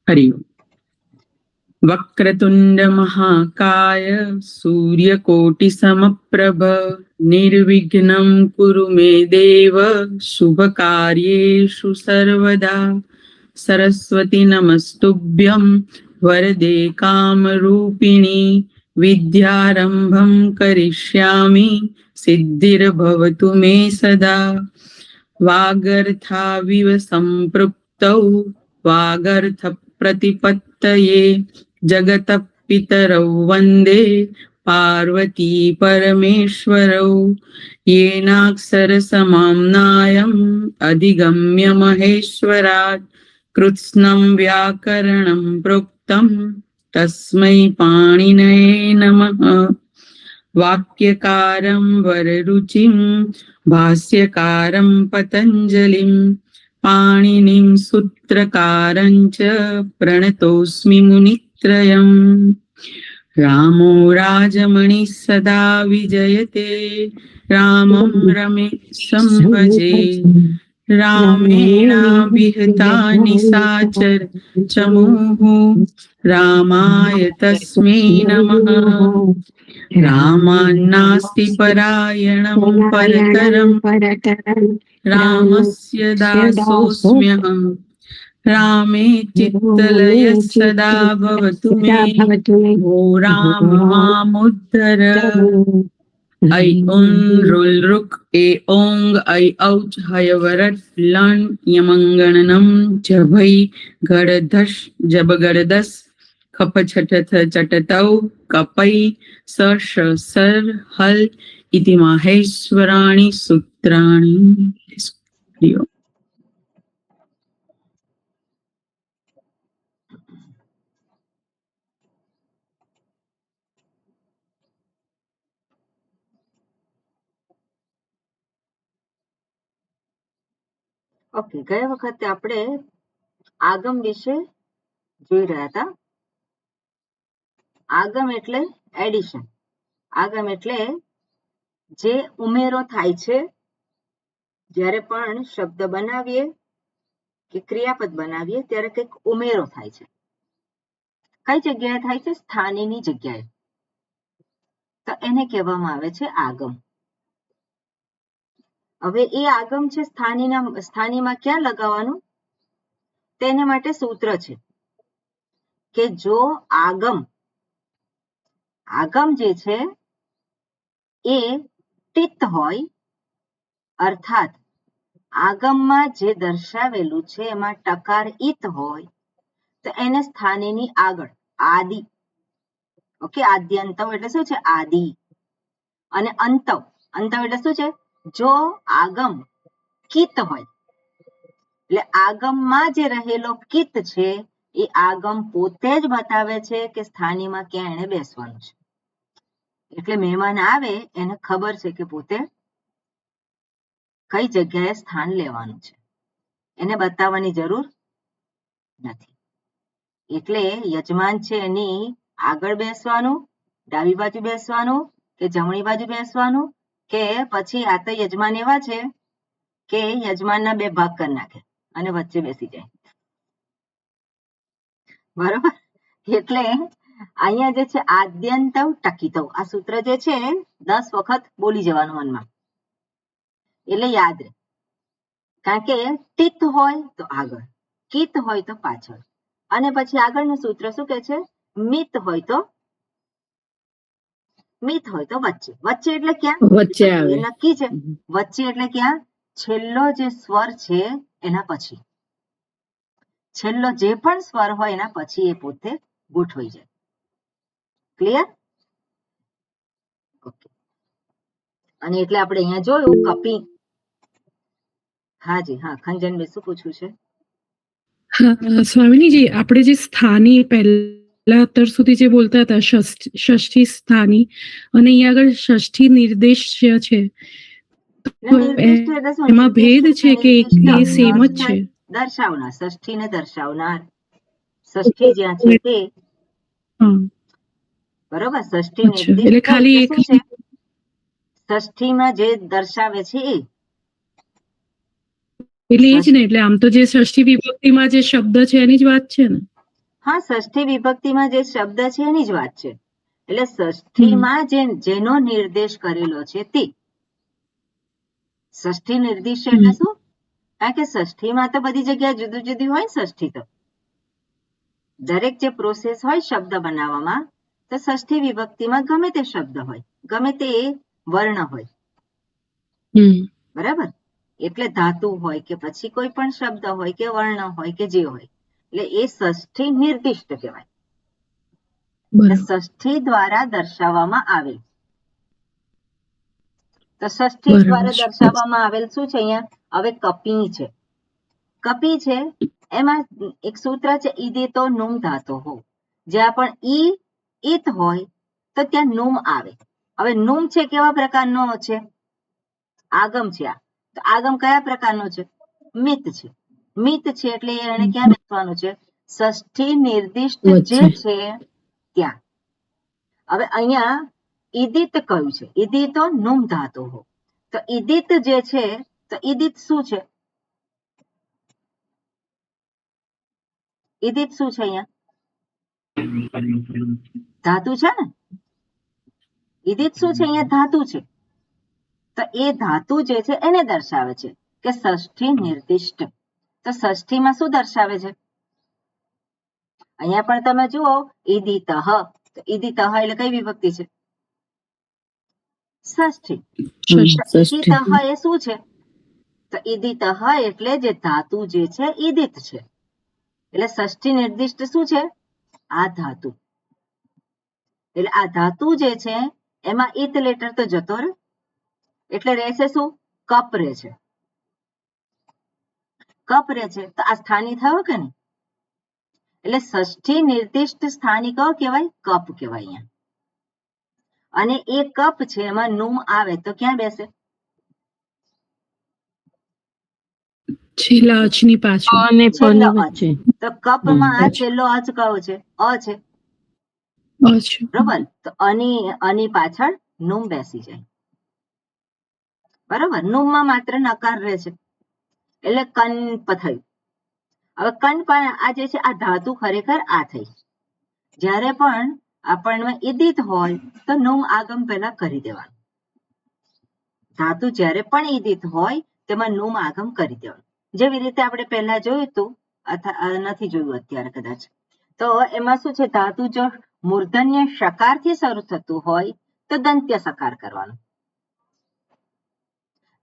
हरि ओम। वक्रतुंड महाकाय सूर्यकोटि समप्रभ निर्विघ्नं कुरु मे देव शुभ कार्येषु सर्वदा। सरस्वती नमस्तुभ्यं वरदे कामरूपिणी विद्यारंभं करिष्यामि सिद्धिर्भवतु मे सदा। वागर्थाविव सम्पृक्तौ वागर्थ प्रतिपत्तये जगतः पितरौ वन्दे पार्वती परमेश्वरौ। येनाक्षरसमाम्नायम् अधिगम्य महेश्वरात् कृत्स्नं व्याकरणं प्रोक्तं तस्मै पाणिनये नमः। वाक्यकारं वररुचिं भाष्यकारं पतञ्जलिं पाणिनिं सूत्रकारं च प्रणतोऽस्मि मुनित्रयम्। रामो राजमणिः सदा विजयते रामं रमेशं भजे। रामेणाभिहतानि साचर चमूः रामाय तस्मै नमः। रामान्नास्ति परायणं परतरं रामस्य दासोऽस्म्यहं। रामे चित्तलयः सदा भवतु मे ओ राम मामुद्धर। ऐ उन रुल रुक ए ओंग ऐ औच हयवरट लं यमंगणनम जभई गड़धश जब गड़दस खप छठथ चटतौ कपई स श सर हल इति माहेश्वराणि सूत्राणि। ઓકે, ગયા વખતે આપણે આગમ વિશે જોઈ રહ્યા હતા. આગમ એટલે એડિશન. આગમ એટલે જે ઉમેરો થાય છે જ્યારે પણ શબ્દ બનાવીએ કે ક્રિયાપદ બનાવીએ ત્યારે કંઈક ઉમેરો થાય છે. કઈ જગ્યાએ થાય છે? સ્થાનીની જગ્યાએ. તો એને કહેવામાં આવે છે આગમ. હવે એ આગમ છે સ્થાનીમાં ક્યાં લગાવવાનું? તેને માટે સૂત્ર છે કે જો આગમ જે છે એ ટિત હોય, અર્થાત આગમમાં જે દર્શાવેલું છે એમાં ટકાર ઈત હોય તો એને સ્થાનીની આગળ આદિ. ઓકે, આદ્યંતમ એટલે શું છે? આદિ. અને અંતમ એટલે શું છે? જો આગમ કિત હોય એટલે આગમમાં જે રહેલો કિત છે એ આગમ પોતે જ બતાવે છે કે સ્થાનીમાં ક્યાં એને બેસવાનું છે. એટલે મહેમાન આવે એને ખબર છે કે પોતે કઈ જગ્યાએ સ્થાન લેવાનું છે, એને બતાવવાની જરૂર નથી. એટલે યજમાન છે એની આગળ બેસવાનું, ડાબી બાજુ બેસવાનું કે જમણી બાજુ બેસવાનું, કે પછી આ તો યજમાન એવા છે કે યજમાનના બે ભાગ કરી નાખે અને વચ્ચે બેસી જાય. બરોબર? એટલે અહીંયા જે છે આદ્યંતવ ટકિતવ આ સૂત્ર જે છે 10 વખત બોલી જવાનું મનમાં, એટલે યાદ રહે. કારણ કે તિત હોય તો આગળ, કિત હોય તો પાછળ, અને પછી આગળનું સૂત્ર શું કહે છે? મિત હોય તો વચ્ચે. વચ્ચે એટલે ક્યાં? વચ્ચે આવે. એ નક્કી છે. વચ્ચે એટલે ક્યાં? છેલ્લો જે સ્વર છે એના પછી. છેલ્લો જે પણ સ્વર હોય એના પછી એ પોતે ગોઠવાઈ જાય. ક્લિયર? ઓકે. અને એટલે આપણે અહીંયા જોયું કપી. હાજી, હા, ખંજનબેન શું પૂછવું છે? સ્વામીજી, આપણે જે સ્થાની પહેલા અત્યાર સુધી જે બોલતા હતા ષષ્ઠી સ્થાની, અને અહીંયા આગળ ષષ્ઠી નિર્દેશ છે, એમાં ભેદ છે કે એ સેમ જ છે? દર્શાવનાર, ષષ્ઠીને દર્શાવનાર, ષષ્ઠી જ્યાં છે તે. બરોબર? ષષ્ઠી નિર્દેશ એટલે ખાલી શું છે? ષષ્ઠીમાં જે દર્શાવે છે એ. એટલે એ જ ને, એટલે આમ તો જે ષષ્ઠી વિભક્તિમાં જે શબ્દ છે એની જ વાત છે ને? હા, ષષ્ઠી વિભક્તિમાં જે શબ્દ છે એની જ વાત છે. એટલે ષષ્ઠીમાં જેનો નિર્દેશ કરેલો છે તે ષષ્ઠી નિર્દેશ એટલે શું? કારણ કે ષષ્ઠીમાં તો બધી જગ્યાએ જુદી જુદી હોય. ષષ્ઠી તો દરેક જે પ્રોસેસ હોય શબ્દ બનાવવામાં, તો ષષ્ઠી વિભક્તિમાં ગમે તે શબ્દ હોય, ગમે તે વર્ણ હોય, બરાબર. એટલે ધાતુ હોય કે પછી કોઈ પણ શબ્દ હોય કે વર્ણ હોય કે જે હોય, એટલે એ ષષ્ઠી નિર્દિષ્ટ કહેવાય. ષષ્ઠી દ્વારા દર્શાવવામાં આવે. તો ષષ્ઠી દ્વારા દર્શાવવામાં આવેલ શું છે અહીંયા? હવે કપી છે. કપી છે એમાં એક સૂત્ર છે, ઈદિતો નુમ ધાતો હો. જ્યાં પણ ઈત હોય તો ત્યાં નુમ આવે. હવે નુમ છે કેવા પ્રકારનો છે? આગમ છે. આ તો આગમ કયા પ્રકારનો છે? મિત છે. મિત છે એટલે એને ક્યાં બેસવાનું છે? ષષ્ઠી નિર્દિષ્ટ જે છે ત્યાં. હવે અહીંયા ઈદિત કયું છે? ઈદિતો નુમ ધાતો હો. તો ઈદિત જે છે, તો ઈદિત શું છે? ઈદિત શું છે? અહીંયા ધાતુ છે ને. ઈદિત શું છે? અહીંયા ધાતુ છે. તો એ ધાતુ જે છે એને દર્શાવે છે કે ષષ્ઠી નિર્દિષ્ટ. તો ષષ્ઠીમાં શું દર્શાવે છે? અહીંયા પણ તમે જુઓ ઈદિતઃ. તો ઈદિતઃ એટલે કઈ વિભક્તિ છે? ષષ્ઠી. ઈદિતઃ એ શું છે? તો ઈદિતઃ એટલે જે ધાતુ જે છે ઈદિત છે. એટલે ષષ્ઠી નિર્દિષ્ટ શું છે? આ ધાતુ. એટલે આ ધાતુ જે છે એમાં ઈત લેટર તો જતો રહે, એટલે રહેશે શું? કપ રહે છે. કપ રહે છે તો આ સ્થાની થયો કે નહીં? એટલે ષષ્ઠી નિર્દિષ્ટ સ્થાની કયો કહેવાય? કપ કહેવાય અહીંયા. અને એ કપ છે એમાં નુમ આવે તો ક્યાં બેસે? છેલ્લા અચની પાછળ. છેલ્લો અચ. તો કપમાં છેલ્લો અચ કયો છે? અ છે. બરોબર. તો અની પાછળ નુમ બેસી જાય. બરોબર. નુમમાં માત્ર નકાર રહે છે એટલે કંપ થયું. હવે કંપ આ જે છે આ ધાતુ ખરેખર આ થઈ. જ્યારે પણ આપણને ઈદિત હોય તો નુમ આગમ પહેલા કરી દેવાનું. ધાતુ જ્યારે પણ ઈદિત હોય તેમાં નુમ આગમ કરી દેવાનું. જેવી રીતે આપણે પહેલા જોયું હતું, નથી જોયું અત્યારે કદાચ. તો એમાં શું છે? ધાતુ જો મૂર્ધન્ય શકારથી શરૂ થતું હોય તો દંત્ય સકાર કરવાનું.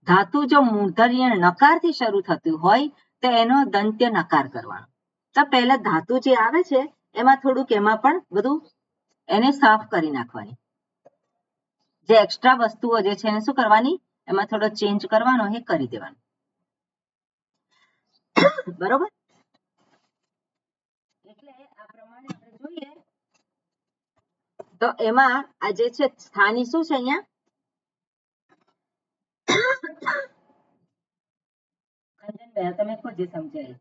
ધાતુ જો મૂર્ધન્ય નકારથી શરૂ થતું હોય તો એનો દંત્ય નકાર કરવાનો. તો પહેલા ધાતુ જે આવે છે એમાં થોડુંક એમાં પણ બધું એને સાફ કરી નાખવાની. જે એક્સ્ટ્રા વસ્તુઓ જે છે એને શું કરવાની? એમાં થોડો ચેન્જ કરવાનો, એ કરી દેવાનું. બરોબર. એટલે આ પ્રમાણે આપણે જોઈએ તો એમાં આ જે છે સ્થાની શું છે અહીંયા? ખંજનભાઈ તમે ખુદ જે સમજાય.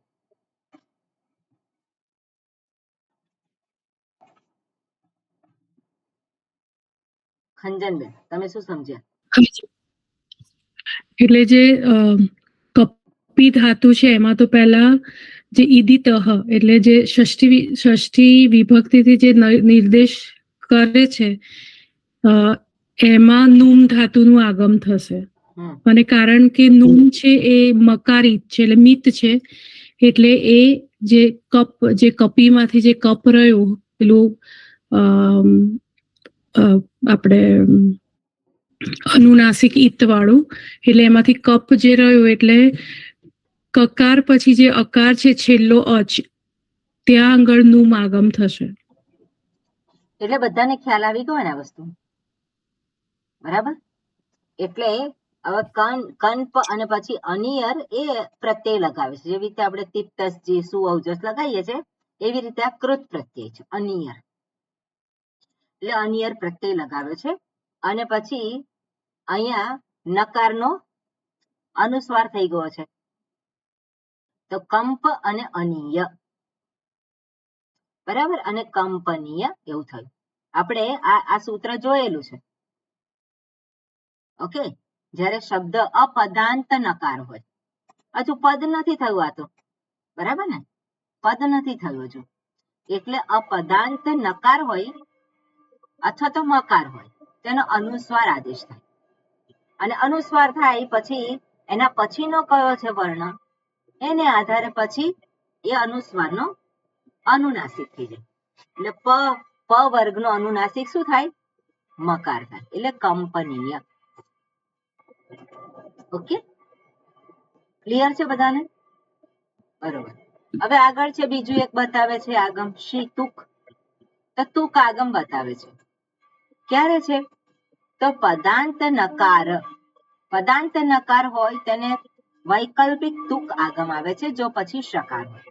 ખંજનભાઈ તમે શું સમજ્યા? એટલે જે કપી ધાતુ છે એમાં તો પહેલા જે ઈદિતઃ એટલે જે ષષ્ઠી વિભક્તિથી જે નિર્દેશ કરે છે એમાં નુમ ધાતુનું આગમ થશે. અને કારણ કે નુમ છે એ મકારિત છે એટલે મિત છે, એટલે એ જે કપીમાંથી જે કપ રહ્યો પેલું આપણે અનુનાસિક ઈત વાળું, એટલે એમાંથી કપ જે રહ્યો એટલે કકાર પછી જે અકાર છે છેલ્લો અચ, ત્યાં આગળ નું આગમ થશે. એટલે બધાને ખ્યાલ આવી ગયો ને આ વસ્તુ? બરાબર. એટલે હવે કંપ અને પછી અનિયર એ પ્રત્યય લગાવે છે. જેવી રીતે આપણે તિપ્તસજી સુઅવજસ લગાવીએ છીએ એવી રીતે આ કૃત પ્રત્યય છે અનિયર. એટલે અનિયર પ્રત્યય લગાવે છે. અને પછી અહીંયા નકારનો અનુસ્વાર થઈ ગયો છે તો કંપ અને અનિય. બરાબર. અને કંપનીય એવું થયું. આપણે આ સૂત્ર જોયેલું છે. ઓકે. જ્યારે શબ્દ અપદાંત નકાર હોય, હજુ પદ નથી થયું આ તો. બરાબર ને? પદ નથી થયું હજુ. એટલે અપદાંત નકાર હોય અથવા તો મકાર હોય તેનો અનુસ્વાર આદેશ થાય, અને અનુસ્વાર થાય પછી એના પછીનો કયો છે વર્ણ એને આધારે પછી એ અનુસ્વારનો અનુનાસિક થઈ જાય. એટલે પ વર્ગનો અનુનાસિક શું થાય? મકાર થાય, એટલે કંપનીય. ઓકે, ક્લિયર છે બધાને? બરોબર. હવે આગળ છે બીજું એક બતાવે છે આગમ શી તુક. તો તુક આગમ બતાવે છે. ક્યારે છે? તો પદાંત નકાર હોય તેને વૈકલ્પિક તુક આગમ આવે છે જો પછી શકાર હોય.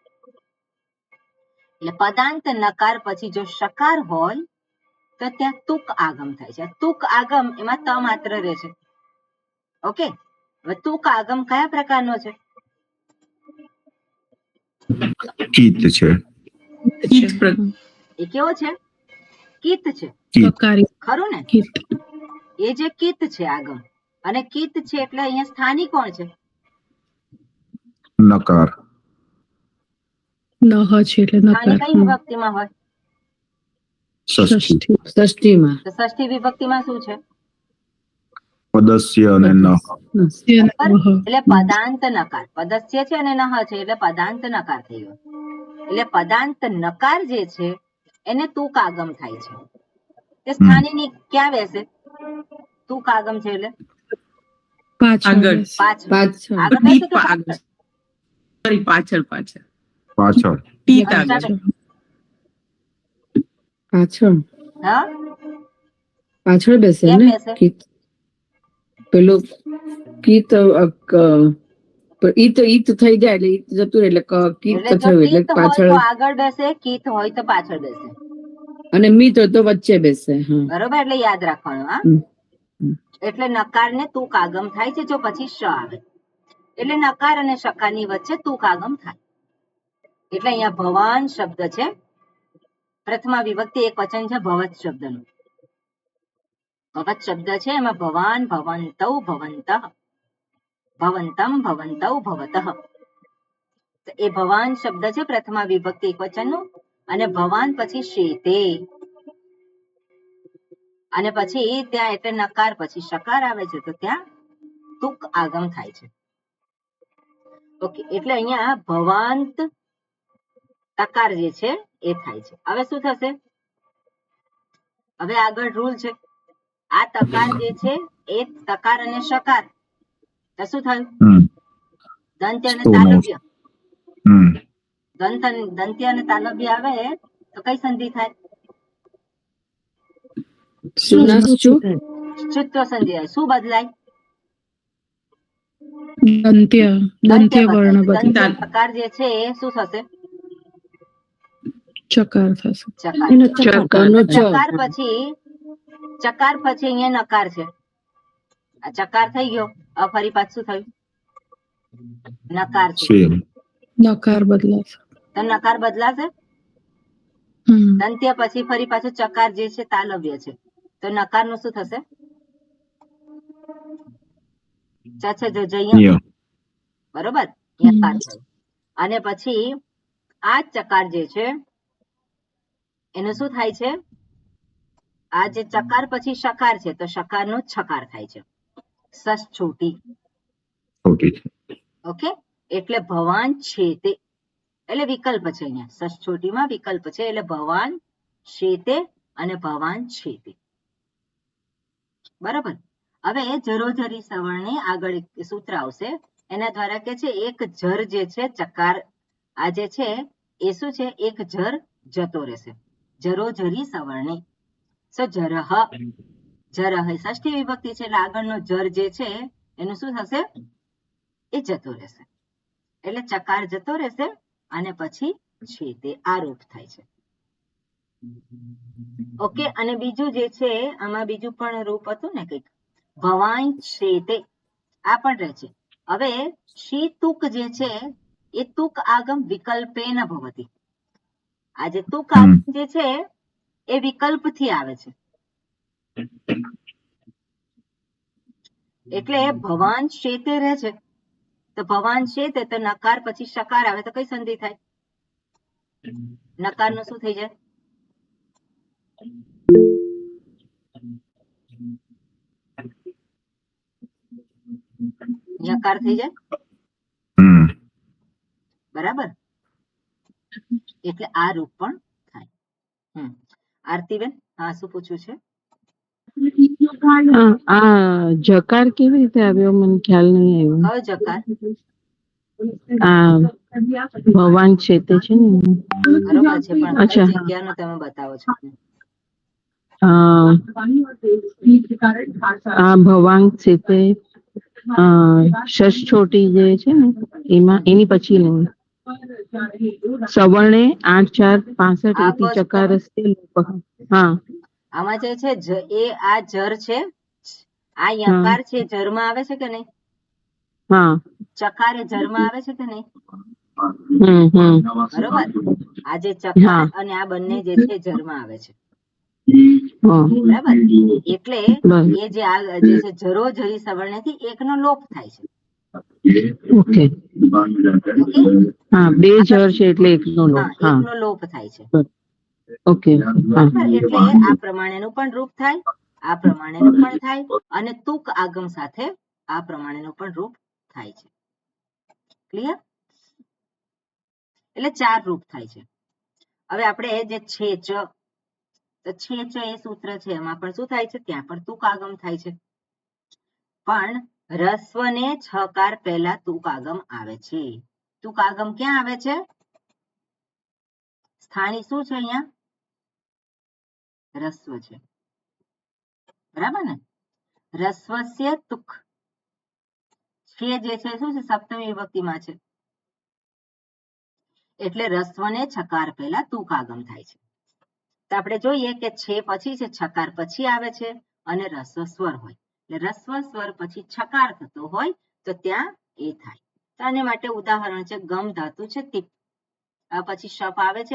એટલે પદાંત નકાર પછી જો શકાર હોય તો ત્યાં તુક આગમ થાય છે. તુક આગમ એમાં ત માત્ર રહે છે. ઓકે, હવે તુક આગમ કયા પ્રકારનો છે? કીત છે. એ કેવો છે? કીત છે. અકારી ખરું ને? કીત. એ જે કીત છે આગમ, અને કીત છે એટલે અહીંયા સ્થાની કોણ છે? નકાર. નહ છે એટલે સ્થાની નકાર. કઈ વિભક્તિમાં હોય? ષષ્ઠી. ષષ્ઠીમાં. તો ષષ્ઠી વિભક્તિમાં શું છે? પદસ્ય અને ન. એટલે પદાંત નકાર. પદસ્ય છે અને નહ છે એટલે પદાંત નકાર થઈ ગયો. એટલે પદાંત નકાર જે છે એને તુક આગમ થાય છે. તે સ્થાનીની ક્યાં બેસે? તુક આગમ છે એટલે પાછળ. પાછળ. આગળ બેસે કે પાછળ? પાછળ પાછળ. ટીત આગળ. પાછળ. હા, પાછળ બેસે કેમ ને બેસે? કીત. પેલું કીત ઈત થઈ જાય એટલે ઈત જતું રહે એટલે કીત એટલે જો થયું એટલે ટીત હોય પાછળ, તો આગળ બેસે, કીત હોય તો પાછળ બેસે. અને મિત હોય તો વચ્ચે બેસે. હા, બરોબર, એટલે યાદ રાખવાનું. હા, એટલે નકાર ને તુક આગમ થાય છે જો પછી શ આવે. એટલે નકાર અને શકારની વચ્ચે તુક આગમ થાય. એટલે અહીંયા ભવાન શબ્દ છે, પ્રથમા વિભક્તિ એક વચન છે ભવત શબ્દનું. ભવત શબ્દ છે એમાં ભવાન, ભવંતૌ, ભવંતઃ, ભવંતમ, ભવંતૌ, ભવતઃ. એ ભવાન શબ્દ છે પ્રથમા વિભક્તિ એક વચનનું, અને ભવાન પછી શેતે, અને પછી ત્યાં એટલે નકાર પછી શકાર આવે છે તો ત્યાં તુક આગમ થાય છે. ઓકે, એટલે અહીંયા ભવાંત તકાર જે છે એ થાય છે. હવે શું થશે? હવે આગળ રૂલ છે. આ તકાર જે છે એ તકાર અને શકાર, તો શું થયું? દંત્ય અને તાલવ્ય. દંત્ય અને તાલવ્ય આવે તો કઈ સંધિ થાય? શુત્વ સંધિ થાય. શું બદલાય? દંત્ય વર્ણ બદલાય. દંત્ય તકાર જે છે એ શું થશે? ચકાર થશે. ચકાર પછી અહીંયા નકાર છે. આ ચકાર થઈ ગયો. હવે ફરી પાછું થયું નકાર છે. નકાર બદલાશે. તો નકાર બદલાશે. દંત્ય પછી ફરી પાછું ચકાર જે છે તાલવ્ય છે, તો નકાર નું શું થશે? બરોબર, અને પછી આ ચકાર જે છે એનું શું થાય છે? આ જે ચકાર પછી શકાર છે તો શકાર નો છકાર થાય છે, સસછોટી. ઓકે, એટલે ભવાન છેતે એટલે વિકલ્પ છે. અહીંયા સસછોટીમાં વિકલ્પ છે એટલે ભવાન શેતે અને ભવાન છેતે. બરાબર. હવે જરોજરી સવર્ણે આગળ એક સૂત્ર આવશે, એના દ્વારા કે છે એક જર જે છે ચકાર આ જે છે એ શું છે? એક જર જતો રહેશે. જરોજરી સવર્ણે. સો જરહ, જરહ ષષ્ઠી વિભક્તિ છે એટલે આગળનો જર જે છે એનું શું થશે? એ જતો રહેશે. એટલે ચકાર જતો રહેશે અને પછી છે તે આરોપ થાય છે. ઓકે, અને બીજું જે છે આમાં બીજું પણ રૂપ હતું ને કંઈક, ભવાઈ શેતે, આ પણ રહે છે. હવે શી તુક જે છે એ તુક આગમ વિકલ્પેન ભવતી. આ જે તુક આગમ જે છે એ વિકલ્પ થી આવે છે. એટલે ભવાન શેતે રહે છે તો ભવાન શેતે તો નકાર પછી શકાર આવે તો કઈ સંધિ થાય? નકાર નું શું થઈ જાય? યકાર થઈ જાય, બરાબર? એટલે આ રૂપ પણ થાય. આરતીબેન, હા શું પૂછ્યું છે? આ જકાર કેવી રીતે આવ્યો મને ખ્યાલ નહીં કયો જકાર? આવ્યો. આ ભવાન છે તે છે ને. બરોબર છે, પણ કઈ અચ્છા. જગ્યાનો તમે બતાવો છો? આ ભવાંગ છે તે ષષ્ઠોટી જે છે ને એમાં એની પછી નહીં. સવર્ણે 8 4 65 આ ઇતિ first ચકારસ્તે લોપઃ. હા આમાં જે છે એ આ જર છે, આ યકાર છે જરમાં આવે છે કે નહીં? હા. ચકાર એ જરમાં આવે છે કે નહીં? બરોબર, આ જે ચકાર અને આ બંને જે છે જરમાં આવે છે, બરાબર? એટલે એ જે આ જે છે જરો જરી સવર્ણથી એકનો લોપ થાય છે. ઓકે. ઓકે, હા, બે જર છે એટલે એકનો લોપ. હા, એકનો લોપ થાય છે. ઓકે. બરાબર, એટલે આ પ્રમાણેનું પણ રૂપ થાય, આ પ્રમાણેનું પણ થાય, અને તુક આગમ સાથે આ પ્રમાણેનું પણ રૂપ થાય છે. ક્લિયર? એટલે 4 રૂપ થાય છે. હવે આપણે જે છે ચ, તો છે ચ એ સૂત્ર છે એમાં પણ શું થાય છે? ત્યાં પણ તુક આગમ થાય છે, પણ રસ્વ ને છકાર પહેલા તુક આગમ આવે છે. તુક આગમ ક્યાં આવે છે? સ્થાની શું છે અહીંયા? રસ્વ છે, બરાબર ને? રસ્વસ્ય તુક છે જે છે શું છે? સપ્તમી વિભક્તિમાં છે, એટલે રસ્વને છકાર પહેલા તુક આગમ થાય છે. તો આપણે જોઈએ કે છે પછી છે છકાર પછી આવે છે, અને રસ્વ સ્વર હોય, એટલે રસ્વ સ્વર પછી છકાર થતો હોય તો ત્યાં એ થાય. તો આને માટે ઉદાહરણ છે ગમ ધાતુ છે તિપ, પછી શપ આવે છે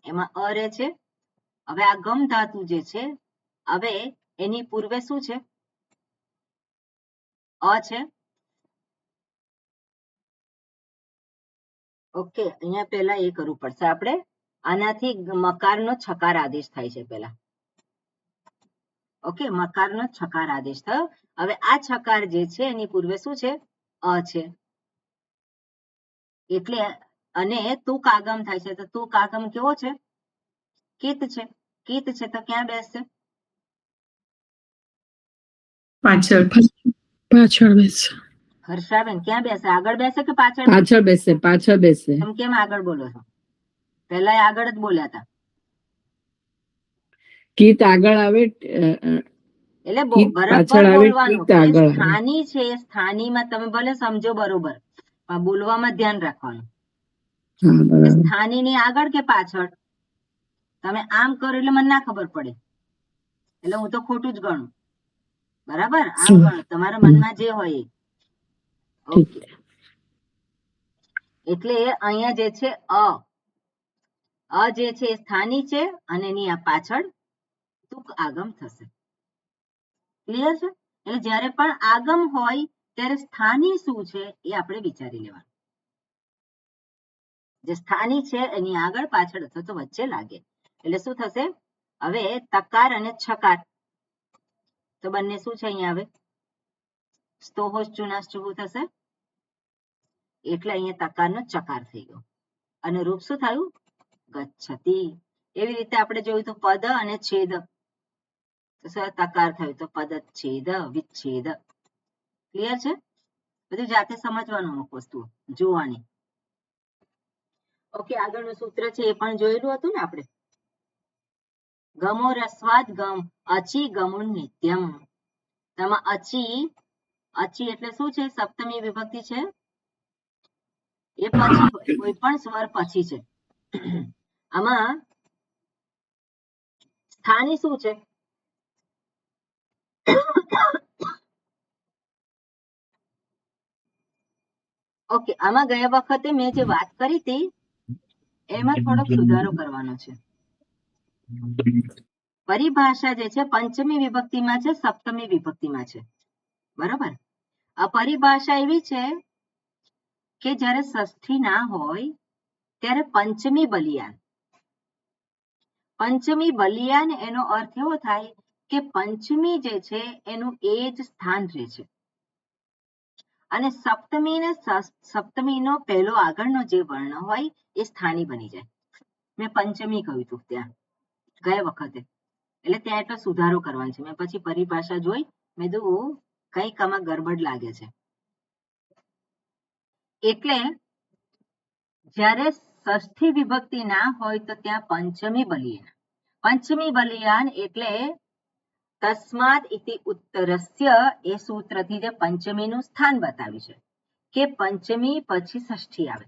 એમાં અ રહે છે. હવે આ ગમ ધાતુ જે છે, હવે એની પૂર્વે શું છે? અ છે. ઓકે, અહીંયા પહેલા એ કરવું પડશે આપણે, આનાથી મકારનો છકાર આદેશ થાય છે પહેલા. ઓકે, મકારનો છકાર આદેશ થયો. હવે આ છકાર જે છે એની પૂર્વે શું છે? અ છે, એટલે અને તુક આગમ થાય છે. તો તુક આગમ કેવો છે? કિત છે. કિત છે તો ક્યાં બેસશે? પાછળ. પાછળ બેસે. હર્ષાબેન ક્યાં બેસે? આગળ બેસે કે પાછળ? પાછળ બેસે, પાછળ બેસે. તમે કેમ આગળ બોલો છો? પહેલા આગળ જ બોલ્યા હતા. કીત આગળ આવે એટલે પાછળ બરાબર આવે, બોલવાનું કીત કે આગળ આવે. સ્થાની છે, સ્થાનીમાં તમે ભલે સમજો બરોબર, પણ બોલવામાં ધ્યાન રાખવાનું. હા, બરાબર. સ્થાનીની આગળ કે પાછળ? તમે આમ કરો એટલે મને ના ખબર પડે, એટલે હું તો ખોટું જ ગણું. બરાબર, આમ ગણો તમારા મનમાં જે હોય એ. ઓકે, એટલે અહીંયા જે છે અ જે છે સ્થાની છે, અને એની આ પાછળ તુક આગમ થશે. ક્લિયર છે? એટલે જ્યારે પણ આગમ હોય ત્યારે સ્થાની શું છે એ આપણે વિચારી લેવાનું. જે સ્થાની છે એની આગળ પાછળ અથવા તો વચ્ચે લાગે, એટલે શું થશે? હવે તકાર અને છકાર તો બંને શું છે અહીંયા? હવે સ્તોહોશ ચુનાશ્ચુહુ થશે, એટલે અહીંયા તકારનો ચકાર થઈ ગયો, અને રૂપ શું થયું? ગચ્છતિ. એવી રીતે આપણે જોયું તો પદ અને છેદ, તકાર થયું તો પદચ્છેદ વિચ્છેદ. ક્લિયર છે? બધું જાતે સમજવાનું, અમુક વસ્તુ જોવાની. ઓકે, આગળનું સૂત્ર છે એ પણ જોયેલું હતું ને આપણે. ગમો રસ્વાદ ગમ અચી ગમુન નિત્યમ. તેમાં અચી એટલે શું છે? સપ્તમી વિભક્તિ છે, એ પછી કોઈ પણ સ્વર પછી છે. આમાં સ્થાની શું છે? ઓકે, આમાં ગયા વખતે મેં જે વાત કરી હતી એમાં થોડોક સુધારો કરવાનો છે. પરિભાષા જે છે પંચમી વિભક્તિમાં છે, સપ્તમી વિભક્તિમાં છે, બરોબર? આ પરિભાષા એવી છે કે જ્યારે ષષ્ઠી ના હોય ત્યારે પંચમી બલિયાન, પંચમી બલિયાન એનો અર્થ એવો થાય કે પંચમી જે છે એનું એ જ સ્થાન રહે છે અને સપ્તમીનો પહેલો આગળનો જે વર્ણ હોય એ સ્થાની બની જાય. મેં પંચમી કહ્યું હતું ત્યાં ગયા વખતે, એટલે ત્યાં એટલો સુધારો કરવાનો છે. મેં પછી પરિભાષા જોઈ, મેં કીધું કંઈક આમાં ગરબડ લાગે છે. એટલે જ્યારે ષષ્ઠી વિભક્તિ ના હોય તો ત્યાં પંચમી બલિયાન. પંચમી બલિયાન એટલે તસ્માદ ઇતિ ઉત્તરસ્ય, એ સૂત્રથી જે પંચમીનું સ્થાન બતાવ્યું છે કે પંચમી પછી ષષ્ઠી આવે.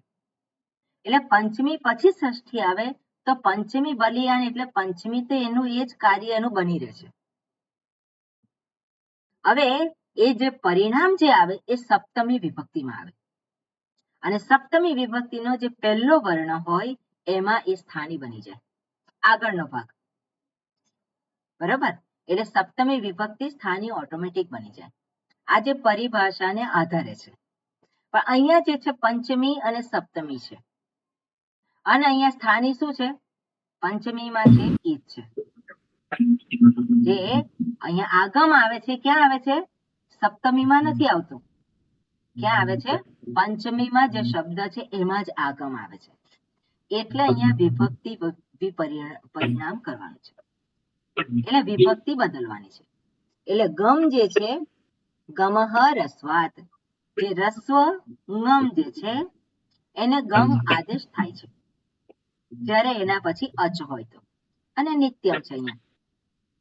એટલે પંચમી પછી ષષ્ઠી આવે તો પંચમી બલિયાન એટલે પંચમી તો એનું એ જ કાર્ય એનું બની રહે છે. હવે એ જે પરિણામ જે આવે એ સપ્તમી વિભક્તિમાં આવે અને સપ્તમી વિભક્તિનો જે પહેલો વર્ણ હોય એમાં એ સ્થાની બની જાય, આગળનો ભાગ. બરાબર? એટલે સપ્તમી વિભક્તિ સ્થાની ઓટોમેટિક બની જાય. આ જે પરિભાષાને આધારે છે. પણ અહીંયા જે છે પંચમી અને સપ્તમી છે અને અહીંયા સ્થાની શું છે? પંચમીમાં છે ઈદ છે. જે અહીંયા આગમ આવે છે ક્યાં આવે છે? સપ્તમીમાં નથી આવતું. ક્યાં આવે છે? પંચમીમાં જે શબ્દ છે એમાં જ આગમ આવે છે. એટલે અહીંયા વિભક્તિ પરિણામ કરવાનું છે, એટલે વિભક્તિ બદલવાની છે. એટલે ગમ જે છે ગમઃ રસ્વાત, જે રસ્વ ગમ જે છે એને ગમ આદેશ થાય છે જ્યારે એના પછી અચ હોય તો, અને નિત્યમ છે અહીંયા.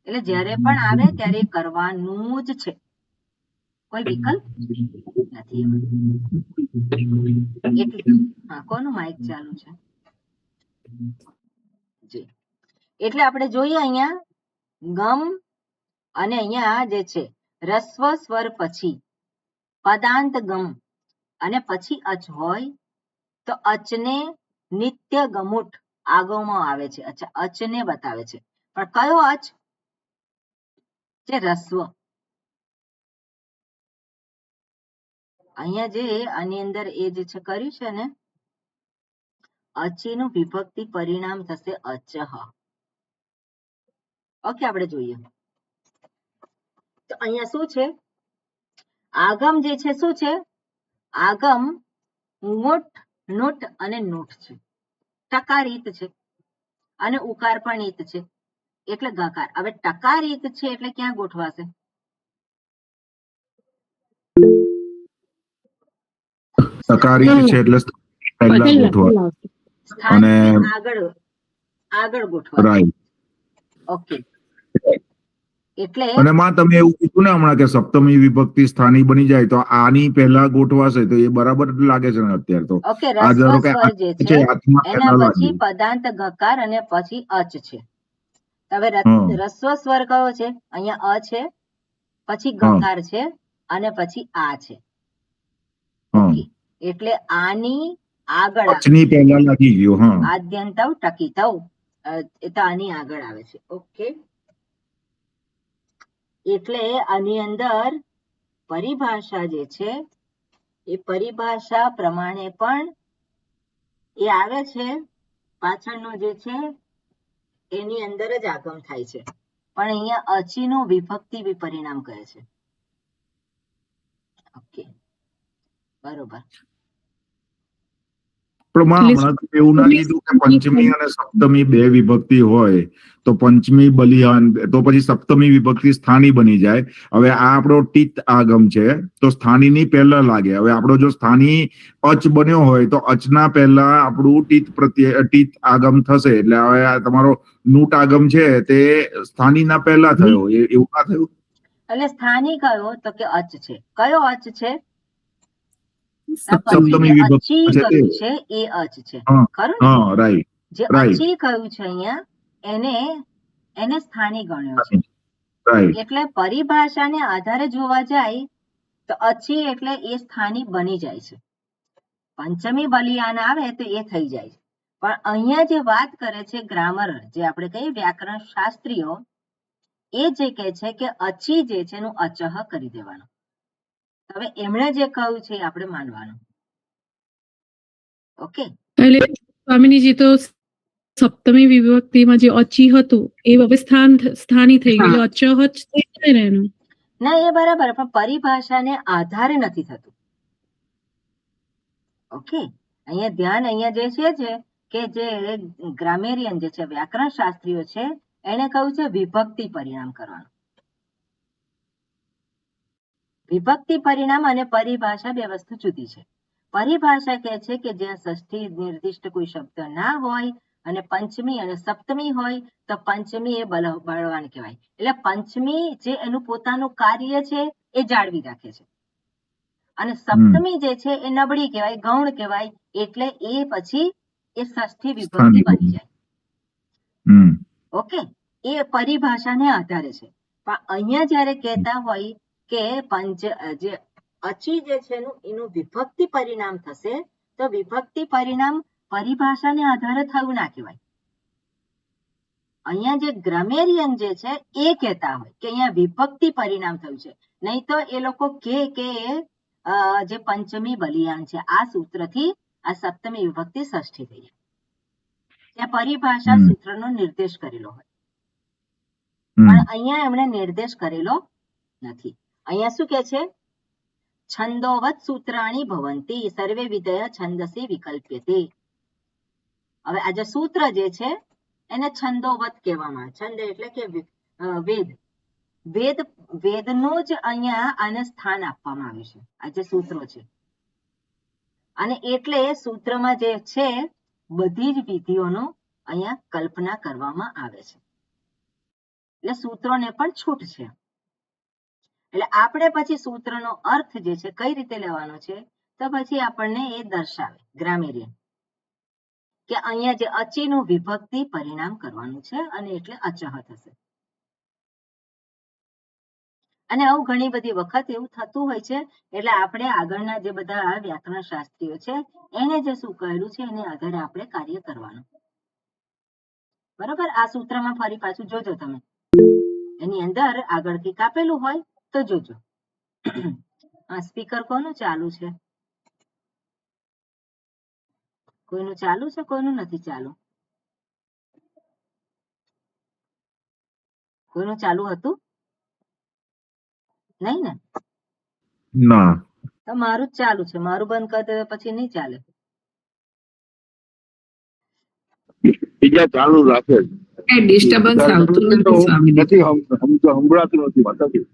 એટલે જ્યારે પણ આવે ત્યારે કરવાનું જ છે, કોઈ વિકલ્પ નથી એમાં. હા, કોનું માઇક ચાલુ છે? જી. એટલે આપણે જોઈએ અહીંયા ગમ અને અહીંયા જે છે રસ્વ સ્વર પછી પદાંત ગમ અને પછી અચ હોય તો અચને નિત્ય ગમુઠ આગમમાં આવે છે. અચ્છા, અચને બતાવે છે, પણ કયો અચ? જે રસ્વ. અહીંયા જે આની અંદર એ જે છે કર્યું છે ને, અચીનું વિભક્તિ પરિણામ થશે અચહ. ઓકે, આપણે જોઈએ તો અહીંયા શું છે? આગમ જે છે શું છે? આગમ મુઠ, નુઠ અને નૂઠ છે. ટકાર ઈત છે અને ઉકાર પણ ઈત છે એટલે ગકાર. હવે ટકાર ઈત છે એટલે ક્યાં ગોઠવાશે? ટકારી છે એટલે પહેલા ગોઠવા અને આગળ ગોઠવા. રાઈટ. ઓકે. એટલે અને માં તમે એવું કીધું ને હમણાં કે સપ્તમી વિભક્તિ સ્થાની બની જાય તો આની પહેલા ગોઠવાશે, તો એ બરાબર લાગે છે ને અત્યારે તો? ઓકે, રસ્વ સ્વર જે છે એના પછી લાગ્યું. પદાંત ગકાર અને પછી અચ છે. હવે રસ્વ સ્વર કયો છે? અહીંયા અ છે, પછી ગકાર છે અને પછી આ છે. ઓકે, એટલે આની આગળ અચની પહેલા લાગી ગયો. હા, આદ્યંતવ ટકીતવ, એ તો આની આગળ આવે છે. ઓકે, એટલે આની અંદર પરિભાષા જે છે એ પરિભાષા પ્રમાણે પણ એ આવે છે, પાછળનો જે છે એની અંદર જ આગમ થાય છે, પણ અહીંયા અચીનું વિભક્તિ પરિણામ કહે છે. ઓકે, બરોબર. પણ માં હમણાં તો એવું ના કીધું કે પંચમી અને સપ્તમી બે વિભક્તિ હોય તો પંચમી બલિયાન, તો પછી સપ્તમી વિભક્તિ સ્થાની બની જાય. હવે આ આપણો ટીત આગમ છે તો સ્થાનીની પહેલા લાગે. હવે આપણો જો સ્થાની અચ બન્યો હોય તો અચના પહેલા આપણું ટીત આગમ થશે. એટલે હવે આ તમારો નૂટ આગમ છે તે સ્થાનીના પહેલા થયો, એવું ના થયું? એટલે સ્થાની કયો તો કે અચ છે. કયો અચ છે? સપ્તમી વિભક્તિ છે એ અચ છે, ખરું ને? રાઈટ. જે અચી કયું છે અહીંયા એને સ્થાની ગણ્યો છે. એટલે પરિભાષાને આધારે જોવા જાય તો અચી એટલે એ સ્થાની બની જાય છે. પંચમી બલિયાન આવે તો એ થઈ જાય છે. પણ અહીંયા જે વાત કરે છે ગ્રામર, જે આપણે કહીએ વ્યાકરણ શાસ્ત્રીઓ, એ જે કહે છે કે અચી જે છે એનું અચહ કરી દેવાનું. હવે એમણે જે કહ્યું છે એ આપણે માનવાનું. ઓકે, એટલે સ્વામીજી તો સપ્તમી વિભક્તિમાં જે અચી હતું એ હવે સ્થાની થઈ ગયું એટલે અચહચ થઈ જાય ને એનું. ના એ બરાબર, પણ પરિભાષાને આધારે નથી થતું. ઓકે, અહીંયા ધ્યાન અહીંયા જે છે કે જે ગ્રામેરિયન જે છે, વ્યાકરણ શાસ્ત્રીઓ છે, એને કહ્યું છે વિભક્તિ પરિણામ કરવાનું. વિભક્તિ પરિણામ અને પરિભાષા બે વસ્તુ જુદી છે. પરિભાષા કહે છે કે જ્યાં ષષ્ઠી નિર્દિષ્ટ કોઈ શબ્દ ના હોય અને પંચમી અને સપ્તમી હોય તો પંચમી એ બળવાન કહેવાય. એટલે પંચમી જે એનું પોતાનું કાર્ય છે એ જાળવી રાખે છે અને સપ્તમી જે છે એ નબળી કહેવાય, ગૌણ કહેવાય. એટલે એ પછી એ ષષ્ઠી વિભક્તિ બની જાય. ઓકે, એ પરિભાષાને આધારે છે. પણ અહીંયા જયારે કહેતા હોય કે જે અચી જે છે એનું વિભક્તિ પરિણામ થશે, તો વિભક્તિ પરિણામ પરિભાષાને આધારે થયું ના કહેવાય. અહીંયા જે ગ્રામેરિયન જે છે એ કહેતા હોય કે અહીંયા વિભક્તિ પરિણામ થયું છે, નહીં તો એ લોકો કે જે પંચમી બલિયાન છે આ સૂત્રથી આ સપ્તમી વિભક્તિ ષષ્ઠી થઈ જાય. ત્યાં પરિભાષા સૂત્રનો નિર્દેશ કરેલો હોય, પણ અહીંયા એમણે નિર્દેશ કરેલો નથી. અહીંયા શું કે છે? છંદોવત સૂત્રાણી ભવંતી સર્વે વિધય છંદસી વિકલ્પ્યતે. હવે આ જે સૂત્ર જે છે એને છંદોવત કહેવામાં આવે. છંદ એટલે કે વેદનું જ અહીંયા આને સ્થાન આપવામાં આવ્યું છે, આ જે સૂત્રો છે. અને એટલે સૂત્રમાં જે છે બધી જ વિધિઓનો અહીંયા કલ્પના કરવામાં આવે છે. એટલે સૂત્રોને પણ છૂટ છે. એટલે આપણે પછી સૂત્રનો અર્થ જે છે કઈ રીતે લેવાનો છે, તો પછી આપણને એ દર્શાવે ગ્રામેરિયન કે અહીંયા જે અચીનું વિભક્તિ પરિણામ કરવાનું છે અને એટલે અચહ થશે. અને આવું ઘણી બધી વખત એવું થતું હોય છે. એટલે આપણે આગળના જે બધા વ્યાકરણ શાસ્ત્રીઓ છે એને જે શું કહેલું છે એને આધારે આપણે કાર્ય કરવાનું. બરોબર, આ સૂત્રમાં ફરી પાછું જોજો તમે, એની અંદર આગળથી કાપેલું હોય તો જોજો. આ સ્પીકર કોનું ચાલુ છે? કોઈનું ચાલુ છે, કોઈનું નથી ચાલુ? કોઈનું ચાલુ હતું? નહીં ને? ના, તો મારું જ ચાલુ છે. મારું બંધ કરી દે પછી નહીં ચાલે. બીજા ચાલુ રાખે ડિસ્ટર્બન્સ આવતું નથી સ્વામી. નથી સંભળાતું નથી માતાજી.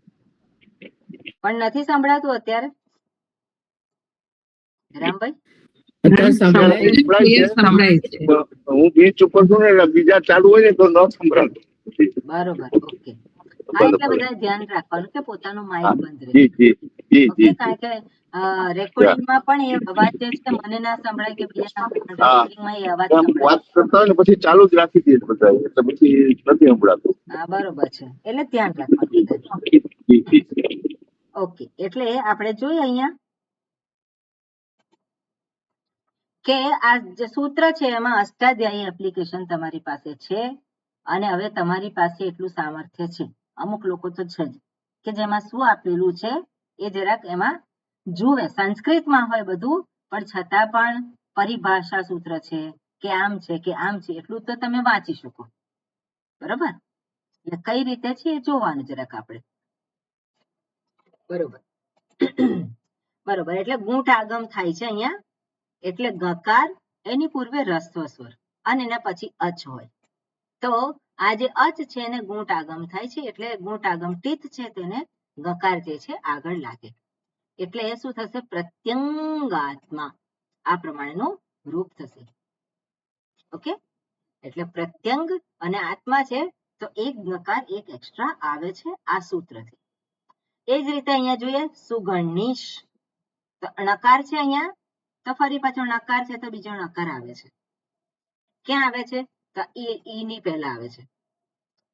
પણ નથી સંભળાતું અત્યારે રામભાઈ? સંભળાય છે. હું બીચ ઉપર છું ને એટલે બીજા ચાલુ હોય ને તો ન સંભળાતું. બરોબર, ઓકે. હા, એટલે બધા ધ્યાન રાખવાનું કે પોતાનું માઇક બંધ રહે. જી જી જી ઓકે, જી કારણ કે રેકોર્ડિંગમાં પણ એ અવાજ જે છે મને ના સંભળાય કે બીજા રેકોર્ડિંગમાં એ અવાજ સંભળાય. વાત કરતા હોય ને પછી ચાલુ જ રાખી દઈએ બધા, એટલે પછી નથી સંભળાતું. હા, બરોબર છે. એટલે ધ્યાન રાખવાનું. જી જી. ઓકે, એટલે આપણે જોઈએ અહીંયા કે આ જે સૂત્ર છે એમાં અષ્ટાધ્યાયી એપ્લિકેશન તમારી પાસે છે અને હવે તમારી પાસે એટલું સામર્થ્ય છે, અમુક લોકો તો છે જ, કે જેમાં શું આપેલું છે એ જરાક એમાં જુએ. સંસ્કૃતમાં હોય બધું, પણ છતાં પણ પરિભાષા સૂત્ર છે કે આમ છે કે આમ છે એટલું તો તમે વાંચી શકો. બરોબર, એટલે કઈ રીતે છે એ જોવાનું જરાક આપણે. બરોબર બરોબર, એટલે ગુંઠ આગમ થાય છે અહીંયા. એટલે ગકાર, એની પૂર્વે રસ્વ સ્વર અને એના પછી અચ હોય. તો આ જે અચ છે એને ગુંઠ આગમ થાય છે, એટલે ગુંઠ આગમ ટીત છે તેને ગકાર જે છે આગળ લાગે. એટલે એ શું થશે? પ્રત્યંગાત્મા, આ પ્રમાણેનું રૂપ થશે. ઓકે, એટલે પ્રત્યંગ અને આત્મા છે તો એક ગકાર એક એક્સ્ટ્રા આવે છે આ સૂત્રથી. એ જ રીતે અહીંયા જોઈએ સુગણનીશ, તો ણકાર છે અહીંયા, તો ફરી પાછો નકાર છે તો બીજો નકાર આવે છે. ક્યાં આવે છે? તો ઈ ની પહેલા આવે છે.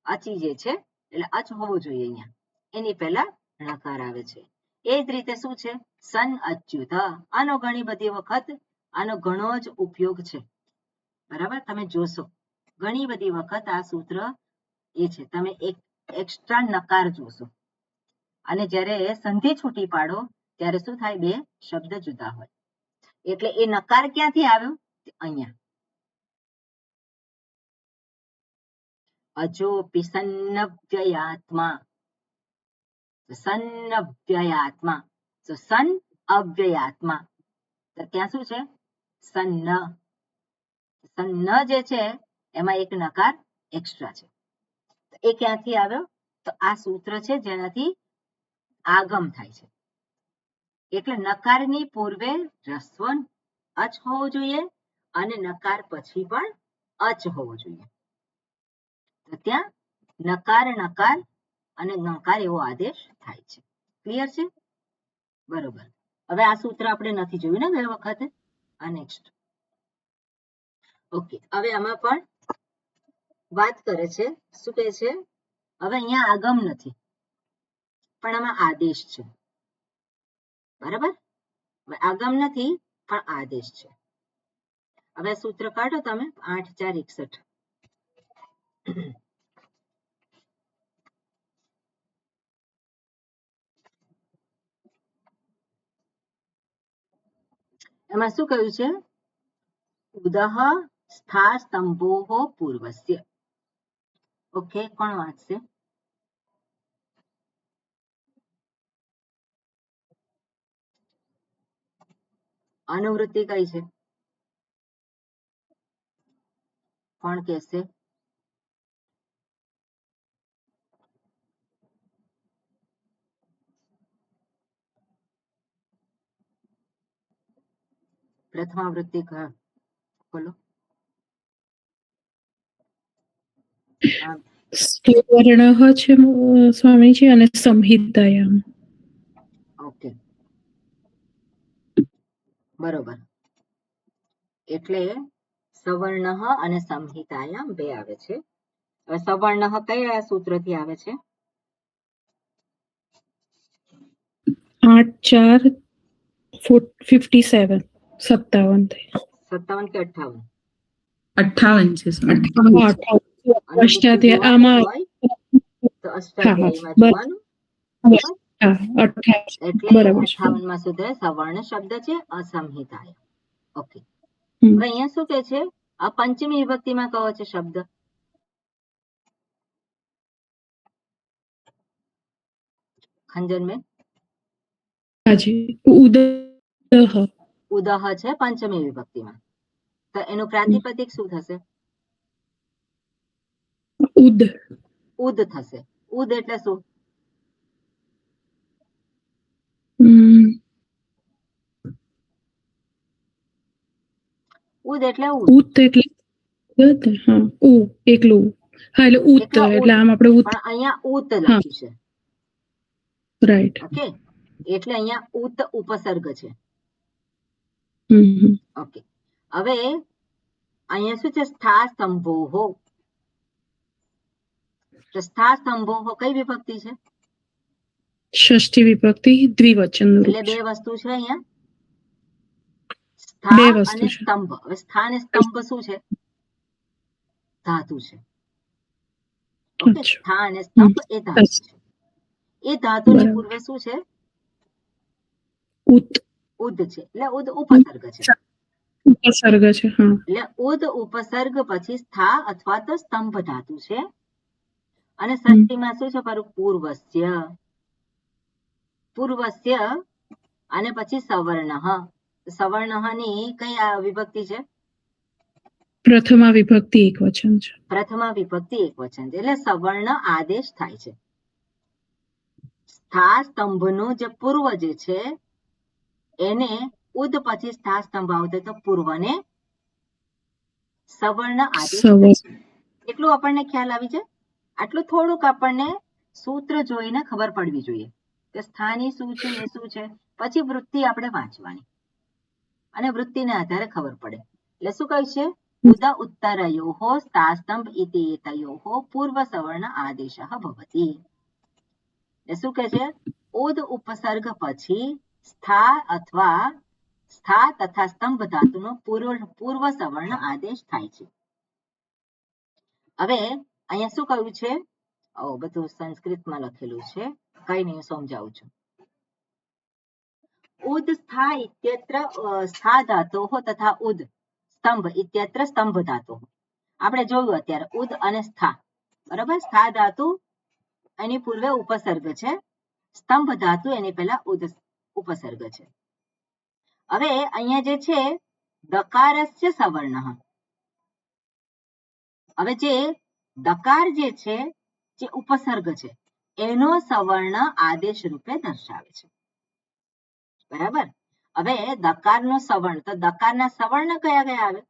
અચી જે છે એટલે અચ હોવું જોઈએ અહીંયા, એની પહેલા નકાર આવે છે. એ જ રીતે શું છે? સન અચ્યુત. આનો ઘણી બધી વખત આનો ઘણો જ ઉપયોગ છે. બરાબર, તમે જોશો ઘણી બધી વખત આ સૂત્ર એ છે. તમે એક એક્સ્ટ્રા નકાર જોશો અને જ્યારે સંધિ છૂટી પાડો ત્યારે શું થાય? બે શબ્દ જુદા હોય. એટલે એ નકાર ક્યાંથી આવ્યો? અહીંયા. અજોપી સન્નવ્યયાત્મા. સન્નવ્યયાત્મા. તો સન અવ્યયાત્મા. તો ત્યાં શું છે? સન્ન. સન્ન જે છે એમાં એક નકાર એક્સ્ટ્રા છે. એ ક્યાંથી આવ્યો? તો આ સૂત્ર છે જેનાથી આગમ થાય છે. એટલે નકારની પૂર્વે રસ્વ અચ હોવો જોઈએ અને નકાર પછી પણ અચ હોવો જોઈએ. તો ત્યાં નકાર નકાર અને નકાર એવો આદેશ થાય છે. ક્લિયર છે? બરોબર. હવે આ સૂત્ર આપણે નથી જોયું ને ગયા વખતે. આ નેક્સ્ટ. ઓકે, હવે આમાં પણ વાત કરે છે. શું કહે છે? હવે અહીંયા આગમ નથી પણ આમાં આદેશ છે. બરાબર? હવે આગમ નથી પણ આદેશ છે. હવે સૂત્ર કાઢો તમે. 8 4 61. એમાં શું કહ્યું છે? ઉદહ સ્થા સ્તંભો પૂર્વસ્ય. ઓકે, કોણ વાંચશે? અનુવૃત્તિ કઈ છે? કોણ કહેશે? પ્રથમાવૃત્તિ બોલો. વર્ણ છે સ્વામીજી અને સંહિતાયામ. ઓકે, બરોબર. એટલે સવર્ણ અને સંહિતાયામ બે આવે છે. હવે સવર્ણ કયા સૂત્રથી આવે છે? 8 4 57 57 57 કે 58? 58 છે સ્વામી. 58 અષ્ટાધ્યાય આમાં તો અષ્ટાધ્યાયીમાં જોવાનું. એટલે બરાબર 58 માં સુધરે સવર્ણ શબ્દ છે અસંહિતાય. ઓકે, હવે અહીંયા શું કે છે? આ પંચમી વિભક્તિમાં કયો છે શબ્દ? ખંજન મેં ઉદહ છે પંચમી વિભક્તિમાં. તો એનું પ્રાતિપદિક શું થશે? ઉદ. ઉદ થશે. ઉદ એટલે શું? ઉદ એટલે ઉત એટલે હા ઉ એકલું. હા એટલે ઉત એટલે આમ આપણે ઉત. પણ અહીંયા ઉત લખ્યું છે. રાઈટ. ઓકે, એટલે અહીંયા ઉત ઉપસર્ગ છે. ઓકે, હવે અહીંયા શું છે? સ્થા સ્તંભોહો. તો સ્થા સ્તંભોહો કઈ વિભક્તિ છે? ષષ્ઠી વિભક્તિ દ્વિવચન. એટલે બે વસ્તુ છે અહીંયા. સ્થા અને સ્તંભ. હવે સ્થા અને સ્તંભ શું છે? ધાતુ છે. ઓકે, સ્થા અને સ્તંભ એ ધાતુ છે. એ ધાતુની પૂર્વે શું છે? ઉત. ઉદ છે. એટલે ઉદ ઉપસર્ગ છે. ઉપસર્ગ છે. હા, એટલે ઉદ ઉપસર્ગ પછી સ્થા અથવા તો સ્તંભ ધાતુ છે. અને ષષ્ઠીમાં શું છે? પૂર્વસ્ય. પૂર્વસ્ય અને પછી સવર્ણ. સવર્ણની કઈ વિભક્તિ છે? પ્રથમા વિભક્તિ એકવચન છે. પ્રથમા વિભક્તિ એકવચન છે. એટલે સવર્ણ આદેશ થાય છે. સ્થા સ્તંભનો જે પૂર્વ જે છે એને ઉદ પછી સ્થા સ્તંભ આવતો તો પૂર્વને સવર્ણ આદેશ થાય છે. એટલું આપણને ખ્યાલ આવી જાય. આટલું થોડુંક આપણને સૂત્ર જોઈને ખબર પડવી જોઈએ કે સ્થાની શું છે, એ શું છે. પછી વૃત્તિ આપણે વાંચવાની અને વૃત્તિના આધારે ખબર પડે. એટલે શું કહ્યું છે? ઉદ ઉત્તરયોઃ સ્થાસ્તંભ ઇતિ એતયોઃ પૂર્વ સવર્ણ આદેશઃ ભવતિ. એટલે શું કહે છે? ઉદ ઉપસર્ગ પછી સ્થા અથવા સ્થા તથા સ્તંભ ધાતુનો પૂર્વ સવર્ણ આદેશ થાય છે. હવે અહીંયા શું કહ્યું છે? બધું સંસ્કૃતમાં લખેલું છે, કઈ નહીં સમજાવું છું. ઉદ સ્થા ઇત્યત્ર સ્થા ધાતોઃ તથા ઉદ સ્તંભ ઇત્યત્ર સ્તંભ ધાતોઃ. આપણે જોયું અત્યારે ઉદ અને સ્થા. બરાબર. સ્થા ધાતુ એની પૂર્વે ઉપસર્ગ છે, સ્તંભ ધાતુ એની પહેલા ઉપસર્ગ છે. હવે અહીંયા જે છે દકારસ્ય સવર્ણ, હવે જે દકાર જે છે જે ઉપસર્ગ છે એનો સવર્ણ આદેશ રૂપે દર્શાવે છે. બરાબર. હવે દકારનો સવર્ણ, તો દકારના સવર્ણ કયા કયા આવે?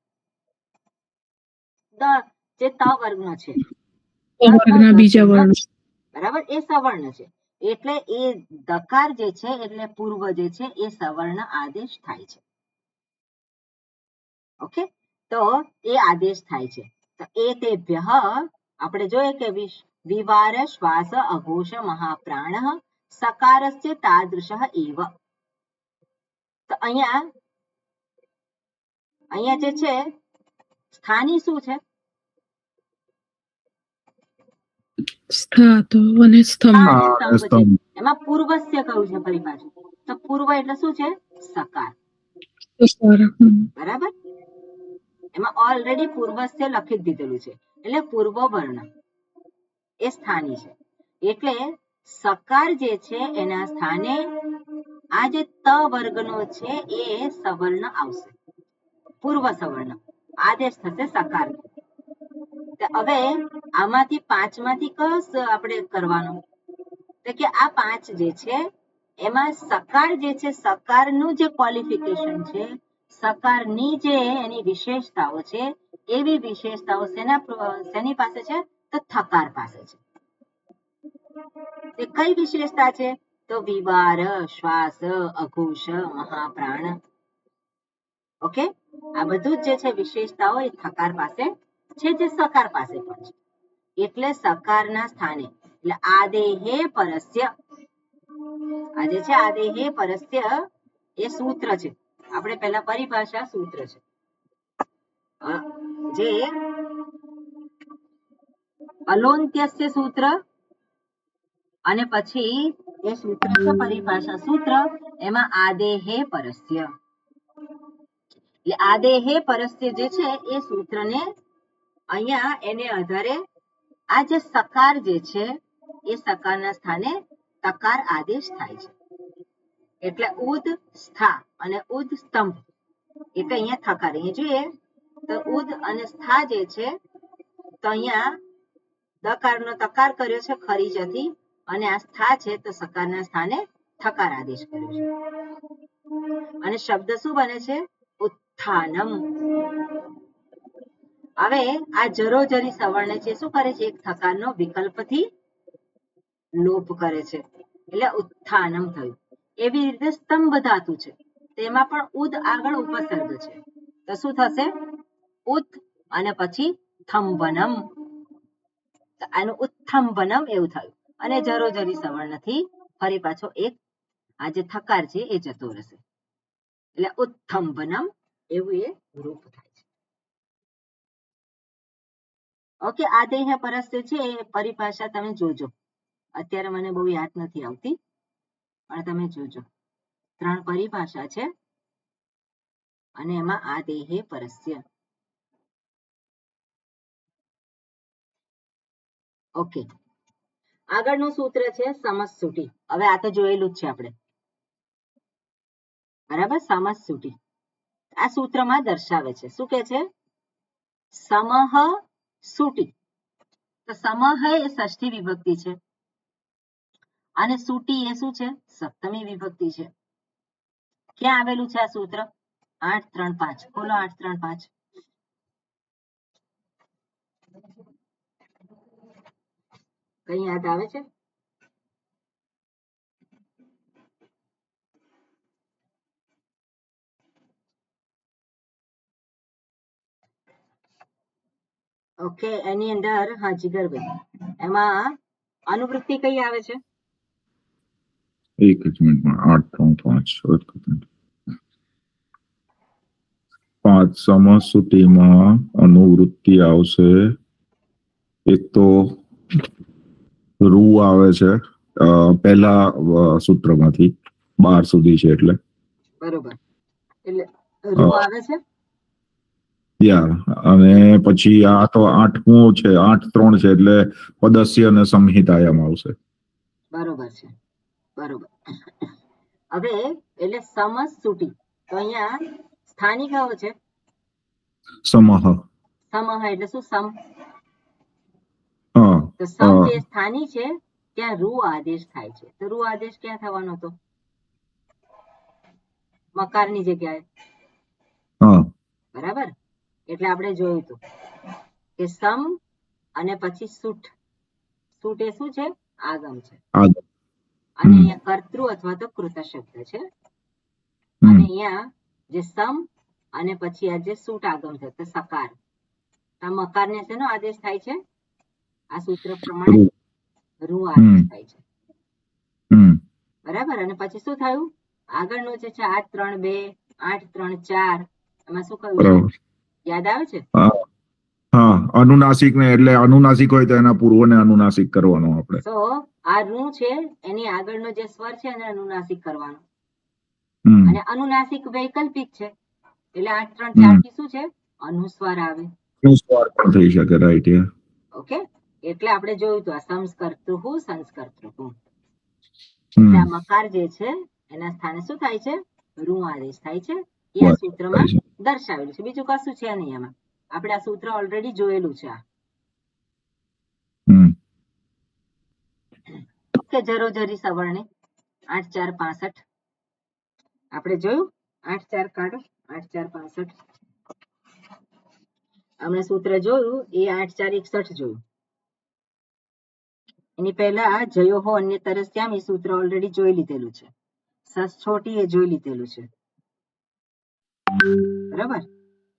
જે ત વર્ગનો છે, વર્ગના બીજા વર્ણ. બરાબર, એ સવર્ણ છે. એટલે એ દકાર જે છે એટલે પૂર્વ જે છે એ સવર્ણ આદેશ થાય છે. ઓકે, તો એ આદેશ થાય છે. તો એ તેભ્ય આપણે જોઈએ કે વિવાર શ્વાસ અઘોષ મહાપ્રાણ સકારસ્ય તાદૃશ એવ. તો અહીંયા જે છે સ્થાની શું છે? સ્થા તો અને સ્તંભ. સ્તંભ છે. એમાં પૂર્વસ્ય કયું છે ફરી પાછું? તો પૂર્વ એટલે શું છે? સકાર. બરાબર. એમાં ઓલરેડી પૂર્વસ્ય લખી દીધેલું છે એટલે પૂર્વ વર્ણ એ સ્થાની છે. એટલે સકાર જે છે એના સ્થાને આ જે ત વર્ગનો છે એ સવર્ણ આવશે, પૂર્વ સવર્ણ આદેશ થશે સકાર. હવે આમાંથી 5 માંથી કયો આપણે કરવાનો? તો કે આ 5 જે છે એમાં સકાર જે છે, સકારનું જે ક્વોલિફિકેશન છે, સકારની જે એની વિશેષતાઓ છે, એવી વિશેષતાઓ શેની પાસે છે? તો થકાર પાસે છે. તે કઈ વિશેષતા છે? તો વિવાર, શ્વાસ, અઘોષ, મહાપ્રાણ. ઓકે, આ બધું જ જે છે વિશેષતાઓ એ થકાર પાસે છે, જે સકાર પાસે પણ છે. એટલે સકારના સ્થાને એટલે આદેહે પરસ્ય, આ જે છે આદેહે પરસ્ય એ સૂત્ર છે. આપણે પહેલા પરિભાષા સૂત્ર છે જે અલોન્ત્યસ્ય સૂત્ર, અને પછી એ સૂત્ર છે પરિભાષા સૂત્ર, એમાં આદેહે પરસ્ય. એટલે આદેહે પરસ્ય જે છે એ સૂત્રને અહીંયા એને આધારે આ જે સકાર જે છે એ સકારના સ્થાને તકાર આદેશ થાય છે. એટલે ઉદ સ્થા અને ઉદ સ્તંભ, એટલે અહીંયા થકાર. અહીંયા જોઈએ તો ઉદ અને સ્થા જે છે, તો અહીંયા દકારનો તકાર કર્યો છે ખરી જથી, અને આ સ્થા છે તો સકારના સ્થાને થકાર આદેશ કર્યો છે. અને શબ્દ શું બને છે? ઉત્થાનમ. હવે આ જરોજરી સવર્ણ છે શું કરે છે? એક થકારનો વિકલ્પથી લોપ કરે છે એટલે ઉત્થાનમ થયું. એવી રીતે સ્તંભ ધાતુ છે, તેમાં પણ ઉદ આગળ ઉપસર્ગ છે, તો શું થશે? ઉત અને પછી થંભનમ. આનું ઉત્થંભનમ એવું થયું. અને જરોજરી સવર્ણથી ફરી પાછો એક આ જે થકાર છે એ જતો રહેશે, એટલે ઉત્થંભનમ એવું એ રૂપ થાય છે. ઓકે, આદેહ પરસ્ય છે એ પરિભાષા તમે જોજો. અત્યારે મને બહુ યાદ નથી આવતી, પણ તમે જોજો. 3 પરિભાષા છે અને એમાં આદેહે પરસ્ય. ઓકે, આગળનું સૂત્ર છે સમસ્સુટી. હવે આ તો જોયેલું જ છે આપણે, બરાબર. સમસ્સુટી આ સૂત્રમાં દર્શાવે છે. શું કે છે? સમહ સુટી. તો સમહ એ ષષ્ઠી વિભક્તિ છે અને સુટી એ શું છે? સપ્તમી વિભક્તિ છે. ક્યાં આવેલું છે આ સૂત્ર? 8-3-5. ખોલો 8-3-5. કઈ યાદ આવે છે? ઓકે, એની અંદર હા જીગરભાઈ, એમાં અનુવૃત્તિ કઈ આવે છે? એક જ મિનિટમાં 8-3-5 સમસુટીમાં અનુવૃત્તિ આવશે. એક તો રૂ આવે છે પહેલા સૂત્રમાંથી 12 સુધી છે, એટલે બરોબર. એટલે રૂ આવે છે. યા અને પછી આ તો 8મો છે, 8-3 છે એટલે પદસ્ય અને સંહિતાયામ આવશે. બરોબર છે, બરોબર. હવે એટલે સમસ સુટી, તો અહીંયા સ્થાનિક કયો છે? સમહ. સમહ એટલે શું? સમ. હા તો સમ જે સ્થાની છે ત્યાં રૂ આદેશ થાય છે. તો રૂ આદેશ ક્યાં થવાનો હતો? મકારની જગ્યાએ. હા બરાબર. એટલે આપણે જોયું હતું કે સમ અને પછી સુટ. સુટ એ શું છે? આગમ છે. આગમ. અને અહીંયા કર્તૃ અથવા તો કૃત શબ્દ છે. અને અહીંયા જે સમ અને પછી આ જે સુટ આગમ છે તો સકાર. આ મકારને શેનો આદેશ થાય છે? આ સૂત્ર પ્રમાણે રૂ આદેશ થાય છે. બરાબર. અને પછી શું થયું? આગળનું જે છે 8-3-2, 8-3-4, એમાં શું કહ્યું? યાદ આવે છે? હા, અનુનાસિક ને એટલે અનુનાસિક હોય તો એના પૂર્વને અનુનાસિક કરવાનો આપણે. તો આ રૂ છે એની આગળનો જે સ્વર છે એને અનુનાસિક કરવાનો. અને અનુનાસિક વૈકલ્પિક છે એટલે 8-3-4 થી શું છે? અનુસ્વાર આવે. અનુસ્વાર પણ થઈ શકે. રાઈટ. યા. ઓકે. એટલે આપણે જોયું હતું આ સંસ્કર્તૃ સંસ્કર્તૃ. એટલે આ મકાર જે છે એના સ્થાને શું થાય છે? રૂ આદેશ થાય છે. એ આ સૂત્રમાં દર્શાવેલું છે. બીજું કશું છે નહીં એમાં. આપણે આ સૂત્ર ઓલરેડી જોયેલું છે. ઓકે. જરોજરી સવર્ણે 8-4-65 આપણે જોયું. 8-4 કાઢો. 8-4-65 આપણે સૂત્ર જોયું એ 8-4-61 જોયું. એની પહેલા જયો હો અન્ય તરસ્યામ એ સૂત્ર ઓલરેડી જોઈ લીધેલું છે. સસછોટી એ જોઈ લીધેલું છે. બરાબર.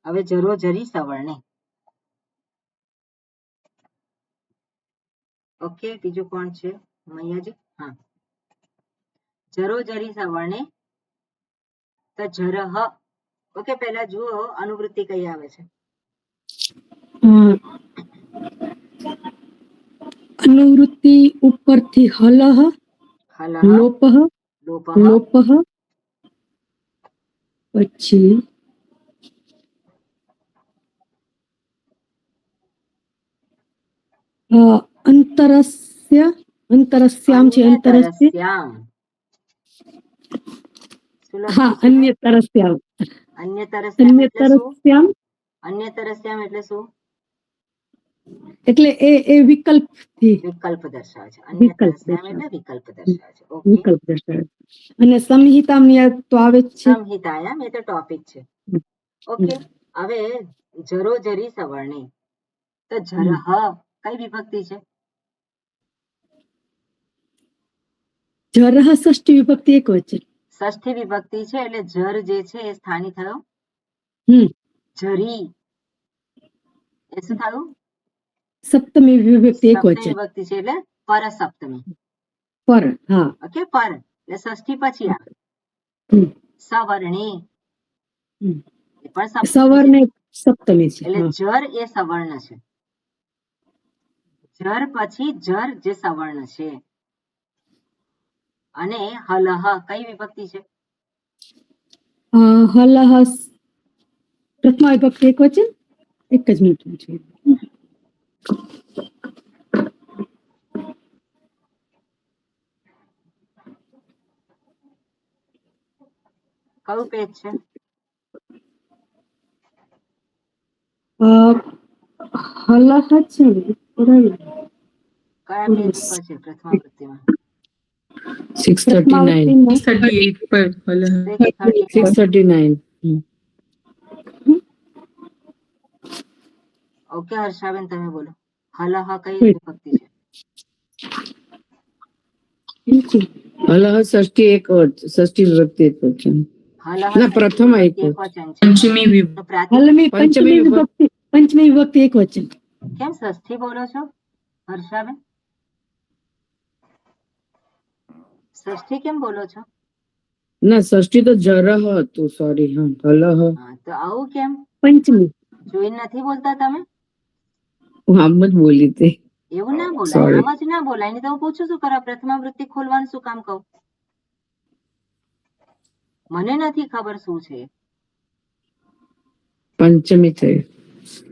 હવે જરોજરી સવર્ણે. ઓકે. બીજું કોણ છે? મૈયાજી. હા, જરોજરી સવર્ણે તો જરહ. ઓકે. પહેલા જુઓ અનુવૃત્તિ કઈ આવે છે? અનુવૃત્તિ ઉપરથી હલહ, લોપહ, લોપહ, પછી અંતરસ્ય, અંતરસ્યામ છે. અંતરસ્ય. હા, અન્ય તરસ્યામ. અન્ય તરસ્યામ એટલે શું? અન્ય તરસ્યામ એટલે શું? એટલે એ વિકલ્પ થી વિકલ્પ દર્શાવે છે. અન્ય તરસ્યામ એટલે વિકલ્પ દર્શાવે છે. ઓકે. વિકલ્પ દર્શાવે. અને સંહિતામ તો આવે જ છે. સંહિતાયામ એ તો ટોપિક છે. ઓકે. હવે જરોજરી સવર્ણે તો જરહ કઈ વિભક્તિ છે? જરહ ષષ્ઠી વિભક્તિ એકવચન. ષષ્ઠી વિભક્તિ છે એટલે જર જે છે એ સ્થાની થયો. જરી એ શું થયું? સપ્તમી વિભક્તિ એકવચન. સપ્તમી વિભક્તિ છે એટલે પર સપ્તમી. પર. હા. ઓકે. પર એટલે ષષ્ઠી પછી આવે. સવર્ણે એ પણ સવર્ણે સપ્તમી છે. એટલે જર એ સવર્ણ છે. જર પછી જર જે સવર્ણ છે. અને હલહ કઈ વિભક્તિ છે? હલહ પ્રથમા વિભક્તિ એકવચન. એક જ મિનિટ છે. કયું પેજ છે? હલહ છે. કયા પેજ ઉપર છે? પ્રથમાવૃત્તિમાં 639. 38 પર હલહ. 639. ઓકે. હર્ષાબેન તમે બોલો. હલહ કઈ વિભક્તિ છે? હલહ ષષ્ઠી વિભક્તિ એકવચન. ના, પ્રથમ એકવચન છે. પંચમી પંચમી વિભક્તિ એકવચન. કેમ ષષ્ઠી બોલો છો હર્ષાબેન? ષષ્ઠી કેમ બોલો છો? ના, ષષ્ઠી તો જરહ હતું. સોરી. હલહ. તો આવું કેમ? પંચમી જોઈને નથી બોલતા તમે? હું આમ જ બોલી હતી. એવું ના બોલાય. આમ જ ના બોલાય. નહીં તો હું પૂછું શું કરવા? પ્રથમાવૃત્તિ ખોલવાનું શું કામ કહું? મને નથી ખબર શું છે. પંચમી થઈ.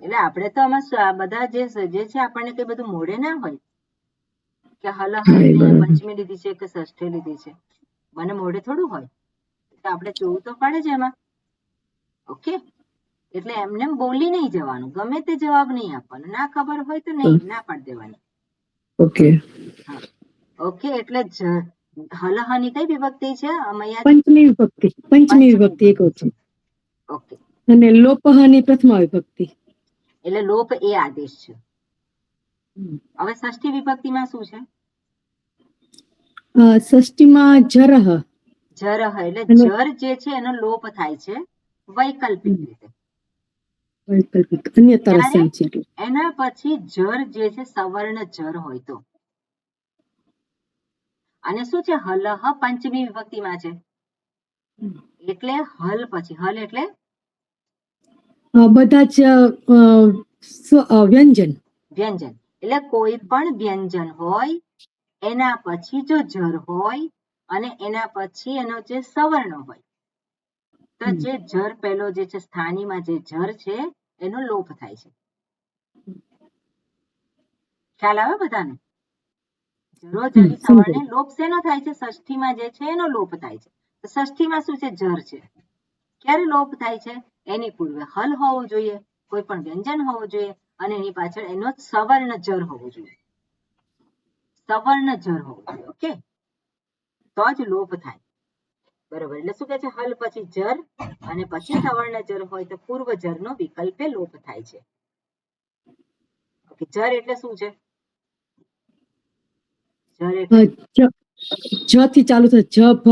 એટલે આપણે તો આમાં બધા જે છે આપણને કઈ બધું મોડે ના હોય કે હલહ પંચમી લીધી છે કે ષષ્ઠી લીધી છે, મને મોડે થોડું હોય, તો આપણે જોવું તો પડે જ એમાં. ઓકે, એટલે એમને બોલી નહીં જવાનું, ગમે તે જવાબ નહીં આપવાનો, ના ખબર હોય તો નહીં, ના પાડી દેવાની. ઓકે. હા, ઓકે. એટલે હલહ ની કઈ વિભક્તિ છે? પંચમી વિભક્તિ. પંચમી વિભક્તિ એક છે. ઓકે. અને લોપહ ની પ્રથમ વિભક્તિ. એટલે લોપ એ આદેશ છે. હવે ષષ્ઠી વિભક્તિમાં શું છે? ષષ્ઠીમાં જરહ. જરહ એટલે જર જે છે એનો લોપ થાય છે વૈકલ્પિક રીતે. વૈકલ્પિક અન્યતર છે. એના પછી જર જે છે સવર્ણ જર હોય તો. અને શું છે? હલહ પંચમી વિભક્તિમાં છે, એટલે હલ પછી હલ એટલે બધા જ વ્યંજન. વ્યંજન એટલે કોઈ પણ વ્યંજન હોય એના પછી જો જર હોય અને એના પછી એનો જે સવર્ણ હોય તો જે જર પહેલો જે છે સ્થાનીમાં જે જર છે એનો લોપ થાય છે. ખ્યાલ આવે બધાને? જરો જરી સવર્ણે લોપ શેનો થાય છે? ષષ્ઠીમાં જે છે એનો લોપ થાય છે. તો ષષ્ઠીમાં શું છે? જર છે. ક્યારે લોપ થાય છે? એની પૂર્વે હલ હોવો જોઈએ, કોઈ પણ વ્યંજન હોવું જોઈએ અને એની પાછળ એનો સવર્ણ જર હોવો જોઈએ. સવર્ણ જર હોવો જોઈએ. ઓકે, તો જ લોપ થાય. બરોબર. એટલે શું કહે છે? હલ પછી જર અને પછી સવર્ણ જર હોય તો પૂર્વ જરનો વિકલ્પે લોપ થાય છે. ઓકે, જર એટલે શું છે? જર એટલે જ થી ચાલુ થાય. જ ભ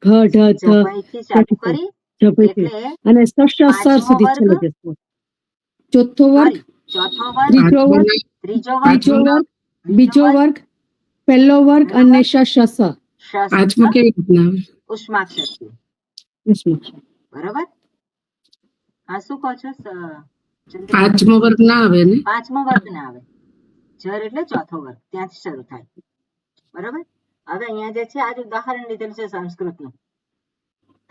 ઘ ઢ ધ જભાઈથી ચાલુ કરી એટલે અને સર સુધી છેલ્લે બેસવું. ચોથો વર્ગ, ચોથો વર્ગ, ત્રીજો વર્ગ, ત્રીજો વર્ગ, બીજો વર્ગ, પહેલો વર્ગ અને શ. પાંચમો કેવી રીતના? ઉષ્માક્ષરથી. બરોબર. હા, શું કહો છો? પાંચમો વર્ગ ના આવે ને? પાંચમો વર્ગ ના આવે. જર એટલે ચોથો વર્ગ, ત્યાંથી શરૂ થાય. બરોબર. હવે અહીંયા જે છે આજ ઉદાહરણ લીધેલું છે સંસ્કૃતનું,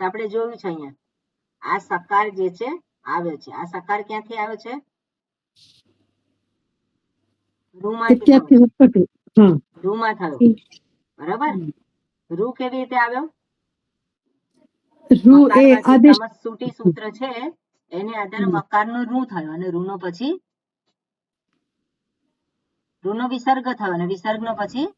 તો આપણે જોયું છે અહીંયા આ સકાર જે છે આવ્યો છે. આ સકાર ક્યાંથી આવ્યો છે? રૂમાંથી થયો. બરાબર. રૂ કેવી રીતે આવ્યો? સૂટી સૂત્ર છે એને આધારે મકારનો રૂ થયો અને રૂનો પછી રૂનો વિસર્ગ થયો અને વિસર્ગનો પછી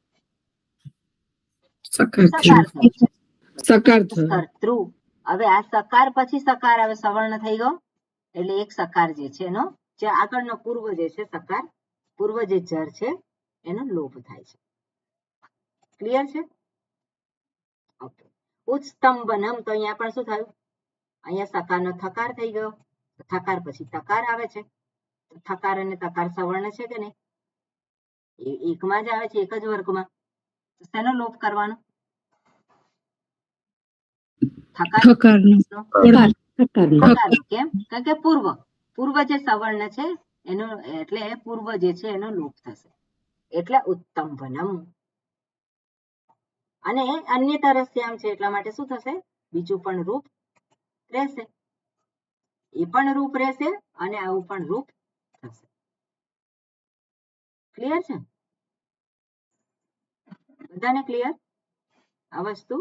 સકાર થયો. હવે આ સકાર પછી સકાર આવે, સવર્ણ થઈ ગયો એટલે એક સકાર જે છે એનો જે આગળનો પૂર્વ જે છે સકાર, પૂર્વ જે જર છે એનો લોપ થાય છે. ક્લિયર છે? ઓકે. ઉત્સ્તંભનમ તો અહીંયા પણ શું થયું? અહીંયા સકારનો થકાર થઈ ગયો. થકાર પછી તકાર આવે છે. થકાર અને તકાર સવર્ણ છે કે નહીં? એકમાં જ આવે છે, એક જ વર્ગમાં. શેનો લોપ કરવાનો? થકારનો. કેમ? કારણ કે પૂર્વ જે સવર્ણ છે એનો એટલે પૂર્વ જે છે એનો લોપ થશે. એટલે ઉત્તંભનમ. અને અન્ય તરસ્યામ છે એટલા માટે શું થશે? બીજું પણ રૂપ રહેશે. એ પણ રૂપ રહેશે અને આવું પણ રૂપ થશે. ક્લિયર છે? બધાને ક્લિયર આ વસ્તુ?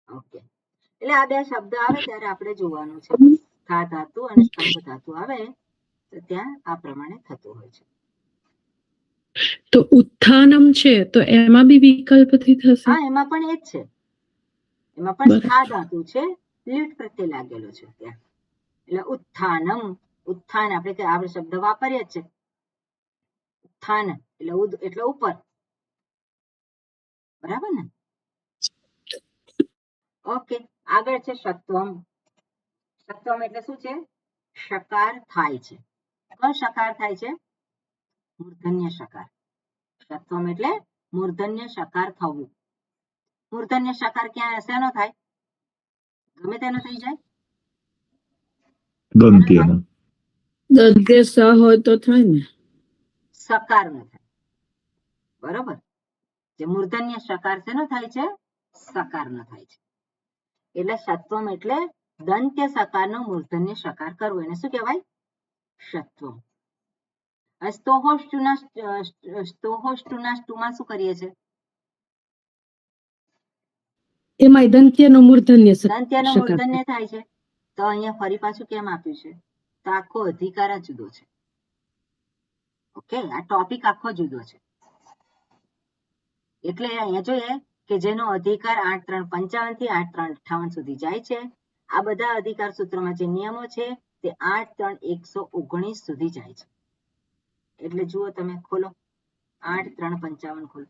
ઓકે. એટલે આ બે શબ્દ આવે ત્યારે આપણે જોવાનું છે. સ્થા ધાતુ અને સ્તંભ ધાતુ આવે તો ત્યાં આ પ્રમાણે થતું હોય છે. તો ઉત્થાનમ છે તો એમાં બી વિકલ્પથી થશે? હા, એમાં પણ એ જ છે. એમાં પણ સ્થા ધાતુ છે, લીટ પ્રત્યે લાગેલો છે ત્યાં. એટલે ઉત્થાનમ. ઉત્થાન આપણે શબ્દ વાપરીએ જ છે. ઉત્થાન એટલે ઉપર. બરાબર ને? ઓકે. આગળ છે ષત્વમ. ષત્વમ એટલે શું છે? શકાર થાય છે. કયો શકાર થાય છે? મૂર્ધન્ય શકાર. ષત્વમ એટલે મૂર્ધન્ય શકાર થવું. મૂર્ધન્ય શકાર ક્યાં શેનો થાય? ગમે તેનો થઈ જાય. દંત્યનો. દંત્ય સ હોય તો થાય ને? સકાર નો થાય. બરોબર. જે મૂર્ધન્ય શકાર શેનો થાય છે? સકાર નો થાય છે. એટલે ષત્વમ એટલે દંત્ય સકારનો મૂર્ધન્ય શકાર કરવો. એને શું કહેવાય? ષત્વમ. હવે સ્તોહોષ્ટુના સ્ટુમાં શું કરીએ છીએ? એમાં દંત્યનો મૂર્ધન્ય દંત્યનો શકાર. મૂર્ધન્ય થાય છે. તો અહીંયા ફરી પાછું કેમ આપ્યું છે? તો આખો અધિકાર જ જુદો છે. ઓકે, આ ટોપિક આખો જુદો છે. એટલે અહીંયા જોઈએ કે જેનો અધિકાર 8.355 થી 8.358 સુધી જાય છે. આ બધા અધિકાર સૂત્રોમાં જે નિયમો છે તે 8.3.119 સુધી જાય છે. એટલે જુઓ તમે, ખોલો 8.3.55 ખોલો.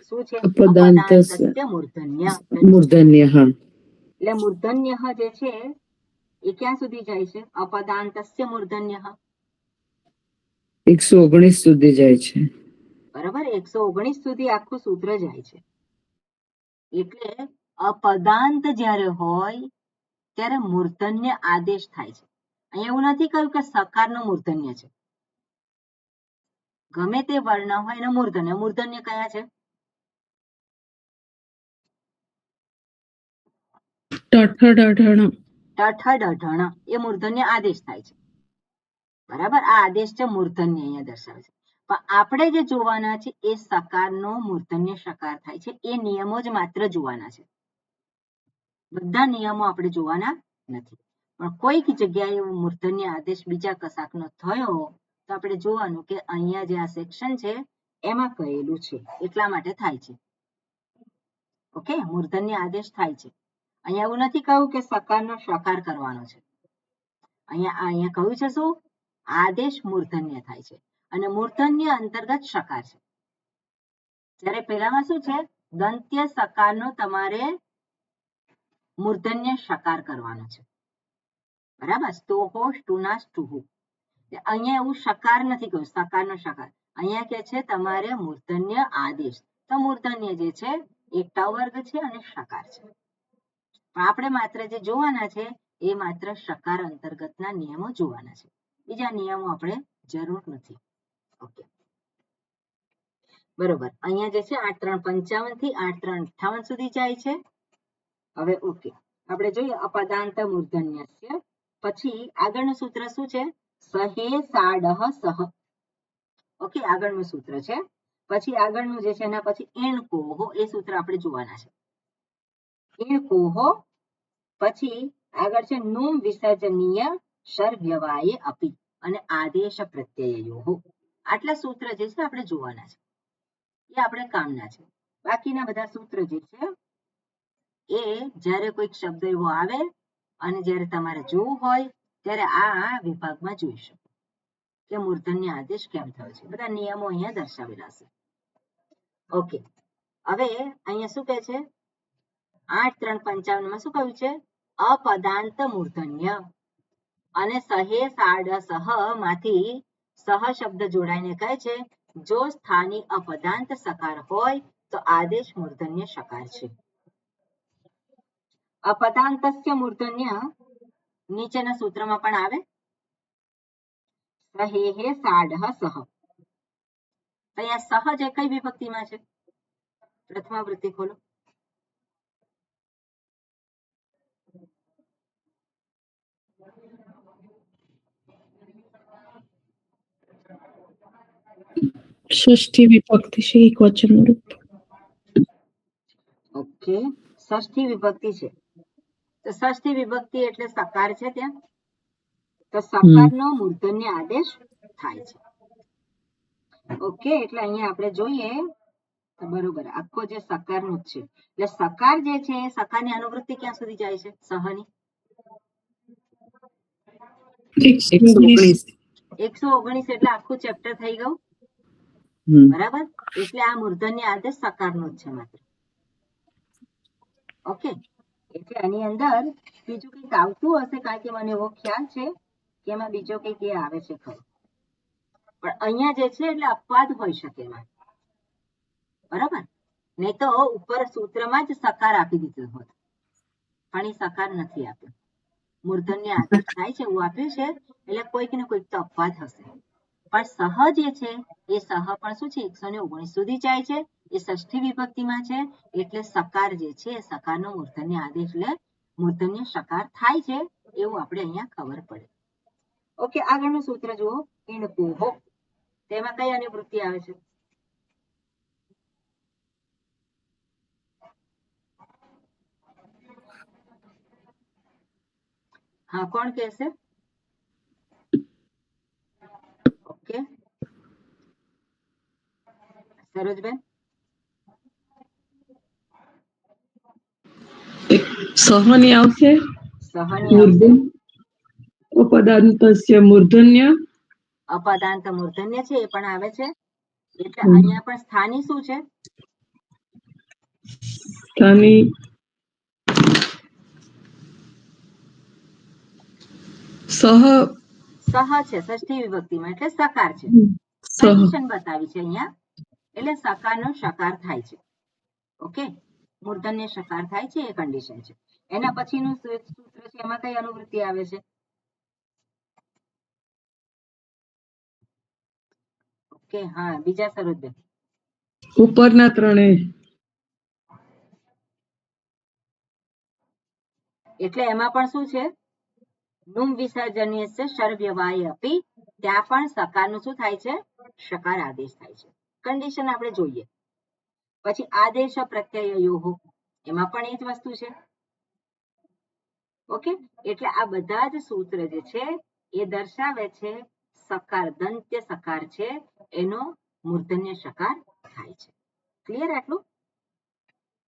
શું છે? અપદાંતસ્ય મૂર્ધન્ય. મૂર્ધન્ય. હા, એટલે મૂર્ધન્ય જે છે એ ક્યાં સુધી જાય છે? અપદાંતસ્ય મૂર્ધન્ય. 119 સુધી જાય છે. બરાબર, 119 સુધી આખું સૂત્ર જાય છે. એટલે અપદાંત જ્યારે હોય ત્યારે મૂર્ધન્ય આદેશ થાય છે. અહીંયા એવું નથી કહ્યું કે સકારનો મૂર્ધન્ય છે. ગમે તે વર્ણ હોય એનો મૂર્ધન્ય. મૂર્ધન્ય કયા છે? ટઠ ડઢણ. ટઠ ડઢણ એ મૂર્ધન્ય આદેશ થાય છે. બરાબર, આ આદેશ છે મૂર્ધન્ય અહીંયા દર્શાવે છે. પણ આપણે જે જોવાના છે એ સકારનો મૂર્ધન્ય સકાર થાય છે. એ નિયમો જ માત્ર જોવાના છે. બધા નિયમો આપણે જોવાના નથી. પણ કોઈક જગ્યાએ મૂર્ધન્ય આદેશ બીજા કશાકનો થયો તો આપણે જોવાનું કે અહીંયા જે આ સેક્શન છે એમાં કહેલું છે એટલા માટે થાય છે. ઓકે, મૂર્ધન્ય આદેશ થાય છે. અહીંયા એવું નથી કહ્યું કે સકારનો સકાર કરવાનો છે. અહીંયા કહ્યું છે શું? આદેશ મૂર્ધન્ય થાય છે અને મૂર્ધન્ય અંતર્ગત સકાર છે. જ્યારે પહેલામાં શું છે? દંત્ય સકારનો તમારે મૂર્ધન્ય સકાર કરવાનો છે. બરાબર, સ્તોહો સ્ટુના સ્ટુહુ. અહીંયા એવું સકાર નથી કહ્યું, સકારનો સકાર. અહીંયા કે છે તમારે મૂર્ધન્ય આદેશ. તો મૂર્ધન્ય જે છે એ ટ વર્ગ છે અને સકાર છે. પણ આપણે માત્ર જે જોવાના છે એ માત્ર સકાર અંતર્ગતના નિયમો જોવાના છે. બીજા નિયમો આપણે જરૂર નથી. ઓકે, બરોબર. અહીંયા જે છે 8.3.55 થી 8.3.58 સુધી જાય છે. હવે ઓકે, આપણે જોઈએ અપદાંત મૂર્ધન્યસ્ય. પછી આગળનું સૂત્ર શું છે? સહે સાડહ સહ. ઓકે, આગળનું સૂત્ર છે. પછી આગળનું જે છે એના પછી એણકોહો એ સૂત્ર આપણે જોવાના છે. એણકોહો પછી આગળ છે નુમ વિસર્જનીય સર્વ્યવાયે અપી અને આદેશ પ્રત્યયો. આટલા સૂત્ર જે છે આપણે જોવાના છે. એ આપણે કામના છે. બાકીના બધા સૂત્ર જે છે એ જ્યારે કોઈક શબ્દ એવો આવે અને જ્યારે તમારે જોવું હોય ત્યારે આ વિભાગમાં જોઈ શકો કે મૂર્ધન્ય આદેશ કેમ થયો છે. બધા નિયમો અહીંયા દર્શાવેલા છે. ઓકે, હવે અહીંયા શું કહે છે? 8.3.55 માં શું કહ્યું છે? અપદાંત મૂર્ધન્ય અને સહે સાડ સહ માંથી સહ શબ્દ જોડાઈને કહે છે જો સ્થાની અપદાંત સકાર હોય તો આદેશ મૂર્ધન્ય સકાર છે. અપદાંતસ્ય મૂર્ધન્ય નીચેના સૂત્રમાં પણ આવે. સહે સાડ સહ. અહીંયા સહ જે કઈ વિભક્તિમાં છે? પ્રથમાવૃત્તિ ખોલો. ષષ્ઠી વિભક્તિ છે, એક વચન રૂપ. ઓકે, ષષ્ઠી વિભક્તિ છે. તો ષષ્ઠી વિભક્તિ એટલે સકાર છે ત્યાં. તો સકારનો મૂર્ધન્ય આદેશ થાય છે. ઓકે, એટલે અહીંયા આપણે જોઈએ બરોબર આખો જે સકારનો જ છે. એટલે સકાર જે છે સકારની અનુવૃત્તિ ક્યાં સુધી જાય છે? સહની 119 એટલે આખું ચેપ્ટર થઈ ગયું. બરાબર, એટલે આ મૂર્ધન્ય આદેશ સકારનો જ છે માત્ર. ઓકે, એટલે આની અંદર બીજું કંઈક આવતું હશે કારણ કે મને એવો ખ્યાલ છે કે એમાં બીજો કંઈક એ આવે છે ખરું. પણ અહીંયા જે છે એટલે અપવાદ હોઈ શકે એમાં. બરાબર, નહીં તો ઉપર સૂત્રમાં જ સકાર આપી દીધો હોત. પણ એ સકાર નથી આપ્યો. મૂર્ધન્ય આદેશ થાય છે એવું આપ્યું છે એટલે કોઈક ને કોઈક તો અપવાદ હશે. પણ સહ જે છે એ સહ પણ શું છે 119 સુધી જાય છે, એ ષષ્ઠી વિભક્તિમાં છે, એટલે સકાર જે છે એ સકારનો મૂર્ધન્ય આદેશ એટલે મૂર્ધન્ય સકાર થાય છે એવું આપણે અહીંયા ખબર પડે. ઓકે, આગળનું સૂત્ર જુઓ, ઇણકુહો. તેમાં કઈ અનુવૃત્તિ આવે છે? હા, કોણ કહેશે? ઓકે, સરોજબેન. સહની આવશે. સહની આવશે. ઉપદાંતસ્ય મૂર્ધન્ય. અપદાંત મૂર્ધન્ય છે એ પણ આવે છે. એટલે અહીંયા પણ સ્થાની શું છે? સ્થાની સહ છે ષષ્ઠી વિભક્તિમાં, એટલે સકાર છે. કન્ડિશન બતાવી છે અહીંયા, એટલે સકારનો સકાર થાય છે. ઓકે, મૂર્ધન્ય સકાર થાય છે એ કન્ડિશન છે. એના પછીનું સૂત્ર છે એમાં કઈ અનુવૃત્તિ આવે છે? ઓકે, હા, બીજા સરોજબેન. ઉપરના ત્રણેય. એટલે એમાં પણ શું છે? નુમ વિસર્જનીય સર્વ્યવાય અપી, ત્યાં પણ સકારનું શું થાય છે? સકાર આદેશ થાય છે. કન્ડિશન આપણે જોઈએ. પછી આદેશ પ્રત્યયોઃ, એમાં પણ એ જ વસ્તુ છે. ઓકે, એટલે આ બધા જ સૂત્ર જે છે એ દર્શાવે છે સકાર, દંત્ય સકાર છે એનો મૂર્ધન્ય સકાર થાય છે. ક્લિયર આટલું?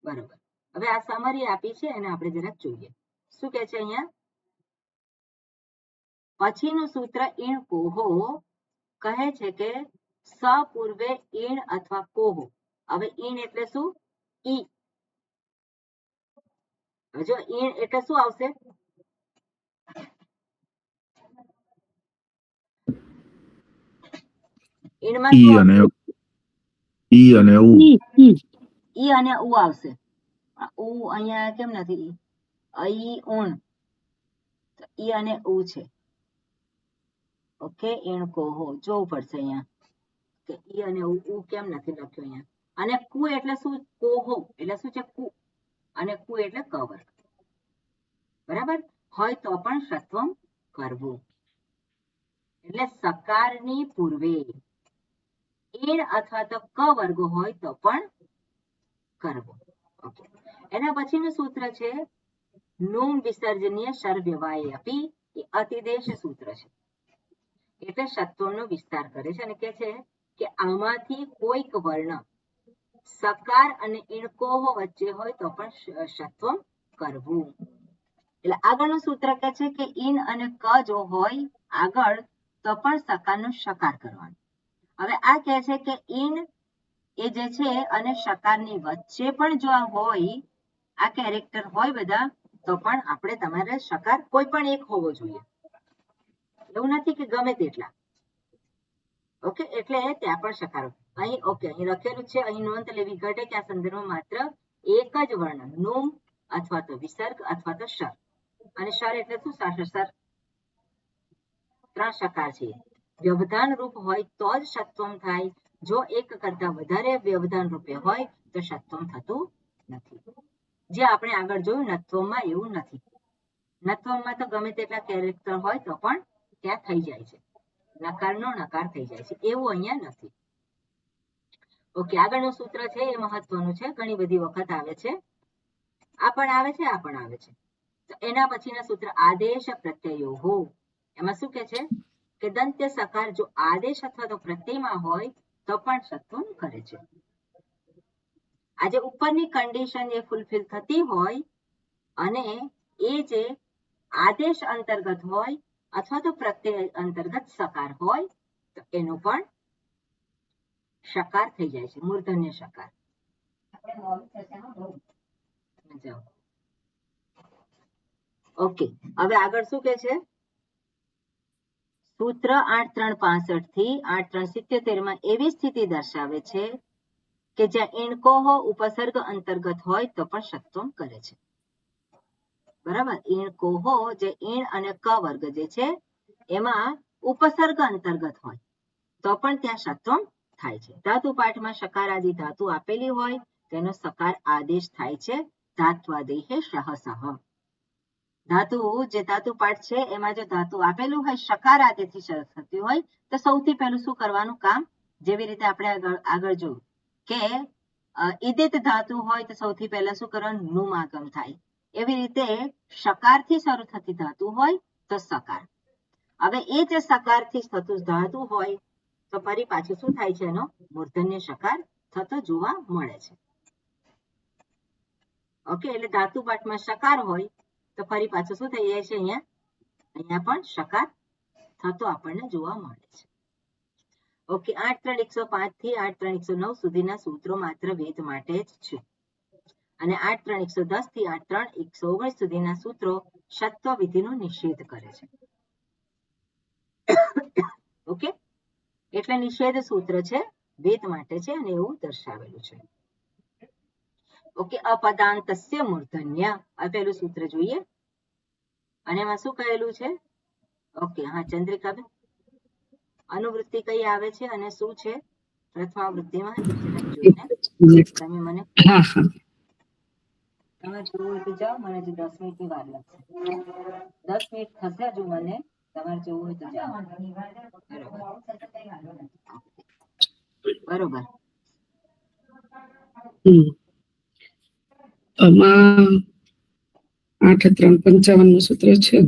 બરોબર. હવે આ સમરી આપી છે એને આપણે જરાક જોઈએ. શું કે છે અહીંયા? પછીનું સૂત્ર ઈણ કોહો કહે છે કે સ પૂર્વે ઈણ અથવા કોહો. હવે ઈણ એટલે શું? ઈ. જો ઈણ એટલે શું આવશે? ઈણમાં શું આવશે? ઈ અને ઉ. ઈ અને ઉ આવશે. ઉ અહીંયા કેમ નથી? ઈ ઉણ, ઈ અને ઉ છે. ઓકે, ઈણ કોહો જોવું પડશે અહીંયા કે ઈ અને ઉ કેમ નથી લખ્યો અહીંયા. અને કુ એટલે શું? કોહો એટલે શું છે? કુ. અને કુ એટલે કવર. બરાબર હોય તો પણ સત્વમ કરવું. એટલે સકારની પૂર્વે ઈણ અથવા તો ક વર્ગ હોય તો પણ કરવો. ઓકે, એના પછીનું સૂત્ર છે નુમ વિસર્જનીય સર્વ્યવાય અપી, એ અતિદેશ સૂત્ર છે. એટલે સત્વમનો વિસ્તાર કરે છે અને કહે છે કે આમાંથી કોઈક વર્ણ સકાર અને ઈણકોહો વચ્ચે હોય તો પણ સત્વમ કરવું. એટલે આગળનું સૂત્ર કહે છે કે ઈન અને ક જો હોય આગળ તો પણ સકારનો સકાર કરવાનો. હવે આ કહે છે કે ઈન એ જે છે અને સકારની વચ્ચે પણ જો હોય, આ કેરેક્ટર હોય બધા, તો પણ આપણે તમારે સકાર કોઈ પણ એક હોવો જોઈએ. એવું નથી કે ગમે તેટલા. ઓકે, એટલે ત્યાં પણ સકાર. અહીં ઓકે, અહીં લખેલું છે, અહીં નોંધ લેવી ઘટે કે આ સંદર્ભમાં માત્ર એક જ વર્ણ નુમ અથવા તો વિસર્ગ અથવા તો શર. અને શર એટલે શું? સર. 3 સકાર છે. વ્યવધાન રૂપ હોય તો જ સત્વમ થાય. જો એક કરતા વધારે વ્યવધાન રૂપે હોય તો સત્વમ થતું નથી. જે આપણે આગળ જોયું નત્વમાં એવું નથી. નત્વમાં તો ગમે તેટલા કેરેક્ટર હોય તો પણ ત્યાં થઈ જાય છે. નકારનો નકાર થઈ જાય છે. એવું અહીંયા નથી. ઓકે, આગળનું સૂત્ર છે એ મહત્વનું છે, ઘણી બધી વખત આવે છે. આ પણ આવે છે, આ પણ આવે છે. તો એના પછીના સૂત્ર આદેશ પ્રત્યયોઃ. એમાં શું કે છે કે દંત્ય સકાર જો આદેશ અથવા તો પ્રત્યયમાં હોય તો પણ સત્વમ કરે છે. આજે ઉપરની કન્ડિશન એ ફૂલફિલ થતી હોય અને એ જે આદેશ અંતર્ગત હોય અથવા તો પ્રત્યય અંતર્ગત સકાર હોય તો એનો પણ સકાર થઈ જાય છે, મૂર્ધન્ય સકાર. ઓકે, હવે આગળ શું કે છે? સૂત્ર 8365 થી 8377 માં એવી સ્થિતિ દર્શાવે છે કે જ્યાં ઈણકોહો ઉપસર્ગ અંતર્ગત હોય તો પણ સત્વમ કરે છે. બરાબર, ઈણકોહો જે ઈણ અને ક વર્ગ જે છે એમાં ઉપસર્ગ અંતર્ગત હોય તો પણ ત્યાં ષત્વમ થાય છે. ધાતુ પાઠમાં શકાર આદિ ધાતુ આપેલી હોય તેનો સકાર આદેશ થાય છે ધાત્વાદેહે સહસહ. ધાતુ જે ધાતુ પાઠ છે એમાં જો ધાતુ આપેલું હોય શકાર આદિથી શરૂ થતી હોય તો સૌથી પહેલું શું કરવાનું કામ, જેવી રીતે આપણે આગળ જોયું કે ઈદિત ધાતુ હોય તો સૌથી પહેલા શું કરવાનું, નુમ આગમ થાય. એવી રીતે શકારથી શરૂ થતી ધાતુ હોય તો સકાર. હવે એ જે સકારથી થતું ધાતુ હોય તો ફરી પાછું શું થાય છે, એનો મૂર્ધન્ય શકાર થતો જોવા મળે છે. ઓકે, એટલે ધાતુ પાઠમાં શકાર હોય તો ફરી પાછું શું થઈ જાય છે, અહીંયા પણ શકાર થતો આપણને જોવા મળે છે. ઓકે, 8.3.105 થી 8.3.109 સુધીના સૂત્રો માત્ર વેદ માટે જ છે અને 8.3.110 થી 8.3.119 સુધીના સૂત્રો ષત્વ વિધિનો નિષેધ કરે છે. ઓકે, એટલે નિષેધ સૂત્ર છે, વેદ માટે છે અને એવું દર્શાવેલું છે. ઓકે, અપદાંતસ્ય મૂર્ધન્ય આ પહેલું સૂત્ર જોઈએ અને એમાં શું કહેલું છે. ઓકે, હા ચંદ્રિકાબેન, અનુવૃત્તિ કઈ આવે છે અને શું છે પ્રથમાવૃત્તિમાં જોઈને તમે મને હા હા તમે જોવું હોય તો જાઓ, મને હજી 10 મિનિટની વાર લાગશે. 10 મિનિટ થશે હજુ, મને તમારે જોવું હોય તો જાઓ. બરોબર. આમાં 8.3.55 નું સૂત્ર છે.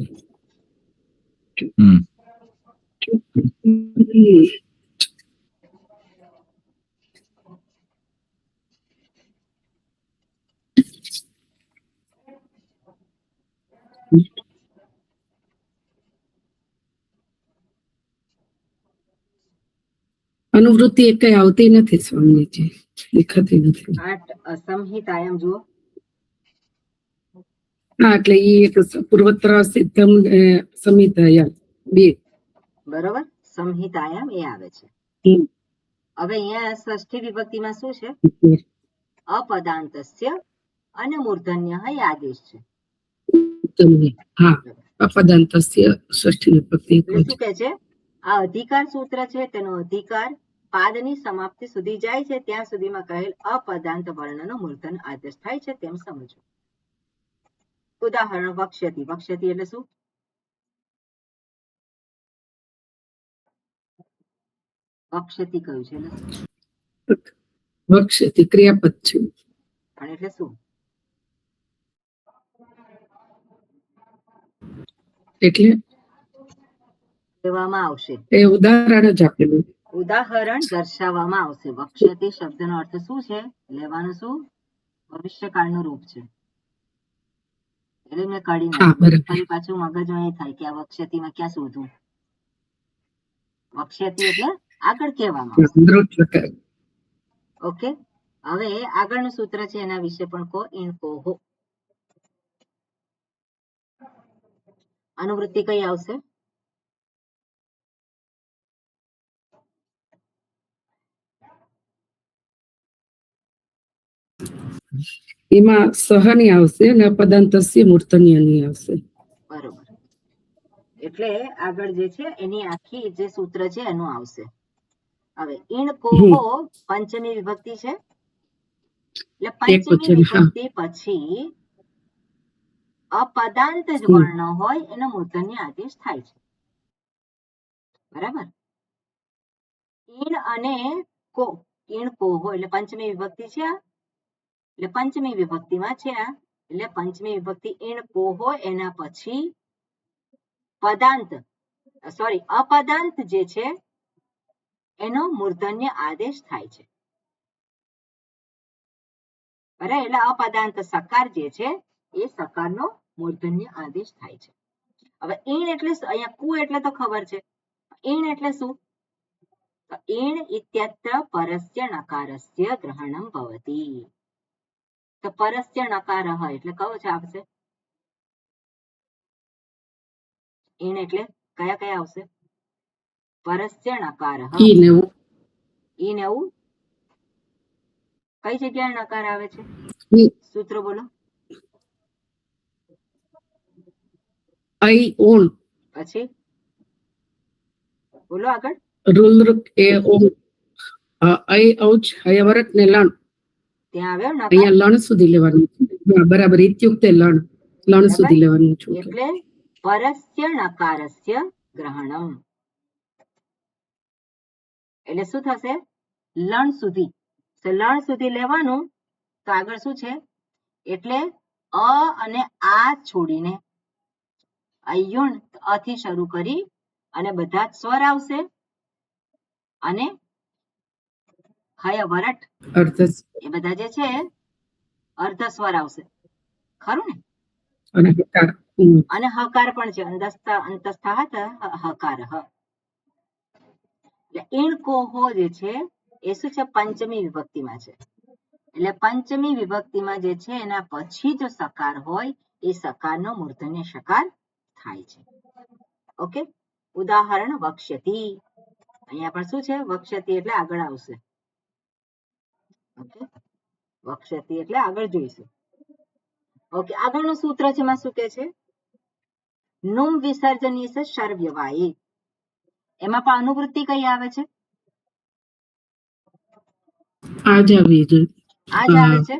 અનુવૃત્તિ એક કઈ આવતી નથી સ્વામીજી, દેખાતી નથી. 8 સંહિતાયામ જુઓ. હા, એટલે એ એક પૂર્વત્ર સિદ્ધમ સંહિતાયા બે. બરોબર, સંહિતાયામ એ આવે છે. હવે અહીંયા ષષ્ઠી વિભક્તિમાં શું છે, અપદાંતસ્ય અને મૂર્ધન્ય આદેશ છે. હા, અપદાંતસ્ય ષષ્ઠી વિભક્તિ. એટલે શું કહે છે, આ અધિકાર સૂત્ર છે તેનો અધિકાર પાદની સમાપ્તિ સુધી જાય છે ત્યાં સુધીમાં કહેલ અપદાંત વર્ણનો મૂર્ધન આદેશ થાય છે તેમ સમજો. ઉદાહરણ વક્ષ્યતિ. વક્ષ્યતિ એટલે શું, વક્ષ્યતિ કયું છે, વક્ષ્યતિ ક્રિયાપદ છે. પણ એટલે શું, એટલે કહેવામાં આવશે, એ ઉદાહરણ જ આપેલું, ઉદાહરણ દર્શાવવામાં આવશે. વક્ષ્યતિ શબ્દનો અર્થ શું છે, લેવાનું શું, ભવિષ્યકાળનું રૂપ છે. એટલે મેં કાઢી નાખ્યું. ફરી પાછું મગજમાં એ થાય કે આ વક્ષ્યતિમાં ક્યાં શોધું. વક્ષ્યતિ એટલે આગળ કહેવામાં આવશે. ઓકે, હવે આગળનું સૂત્ર છે એના વિશે પણ કહો. ઇણકોહો અનુવૃત્તિ કઈ આવશે, એમાં સહની આવશે અને અપદાંતસ્ય મૂર્ધન્યની આવશે. બરોબર, એટલે આગળ જે છે એની આખી જે સૂત્ર છે એનું આવશે. હવે ઇણકોહો પંચમી વિભક્તિ છે, એટલે પંચમી વિભક્તિ પછી અપદાંત જ વર્ણ હોય એનો મૂર્ધન્ય આદેશ થાય છે. બરાબર, ઇણ અને કો, ઇણકોહો એટલે પંચમી વિભક્તિ છે આ, એટલે પંચમી વિભક્તિમાં છે આ, એટલે પંચમી વિભક્તિ ઇણકોહો એના પછી અપદાંત જે છે એનો મૂર્ધન્ય આદેશ થાય છે. બરાબર, એટલે અપદાંત સકાર જે છે એ સકારનો મૂર્ધન્ય આદેશ થાય છે. હવે ઈણ એટલે અહીંયા કુ એટલે તો ખબર છે, ઈણ એટલે શું, ઈણ ઇત્યત્ર પરસ્ય નકારસ્ય ગ્રહણમ ભવતિ. તો પરસ્ય નકારઃ એટલે કયો છે આવશે, ઈણ એટલે કયા કયા આવશે, પરસ્ય નકારઃ. ઈ ને એવું કઈ જગ્યાએ નકાર આવે છે, સૂત્ર બોલો. આઈ ઓન પછી બોલો આગળ. રૂલ એ ઓમ અય ઔચ હયવરત ને લણ ત્યાં આવ્યો નકાર અહીંયા લણ સુધી લેવાનું છે. હા, બરાબર, ઇત્યુક્તે લણ બરાબર. સુધી લેવાનું છે. એટલે પરસ્ય નકારસ્ય ગ્રહણમ, એટલે શું થશે? લણ સુધી. તો લણ સુધી લેવાનું. તો આગળ શું છે? એટલે અ અને આ છોડીને અયુણ અથી શરૂ કરી અને બધા જ સ્વર આવશે અને હય વરટ અર્થ એ બધા જે છે અર્ધ સ્વર આવશે, ખરું ને? અને હકાર. અને હકાર પણ છે, અંતસ્થાત હકાર. એટલે ઈણ કોહો જે છે એ શું છે? પંચમી વિભક્તિમાં છે. એટલે પંચમી વિભક્તિમાં જે છે એના પછી જો સકાર હોય એ સકારનો મૂર્ધન્ય સકાર થાય છે. ઓકે, ઉદાહરણ વક્ષ્યતિ. અહીંયા પણ શું છે? વક્ષ્યતિ એટલે આગળ આવશે. ઓકે, વક્ષ્યતિ એટલે આગળ જોઈશું. ઓકે, આગળનું સૂત્ર છે એમાં શું કે છે? નુમ વિસર્જનીય છે શર્વ્યવાયી. એમાં પણ અનુવૃત્તિ કઈ આવે છે? આ જ આવી જોઈએ. આ જ આવે છે.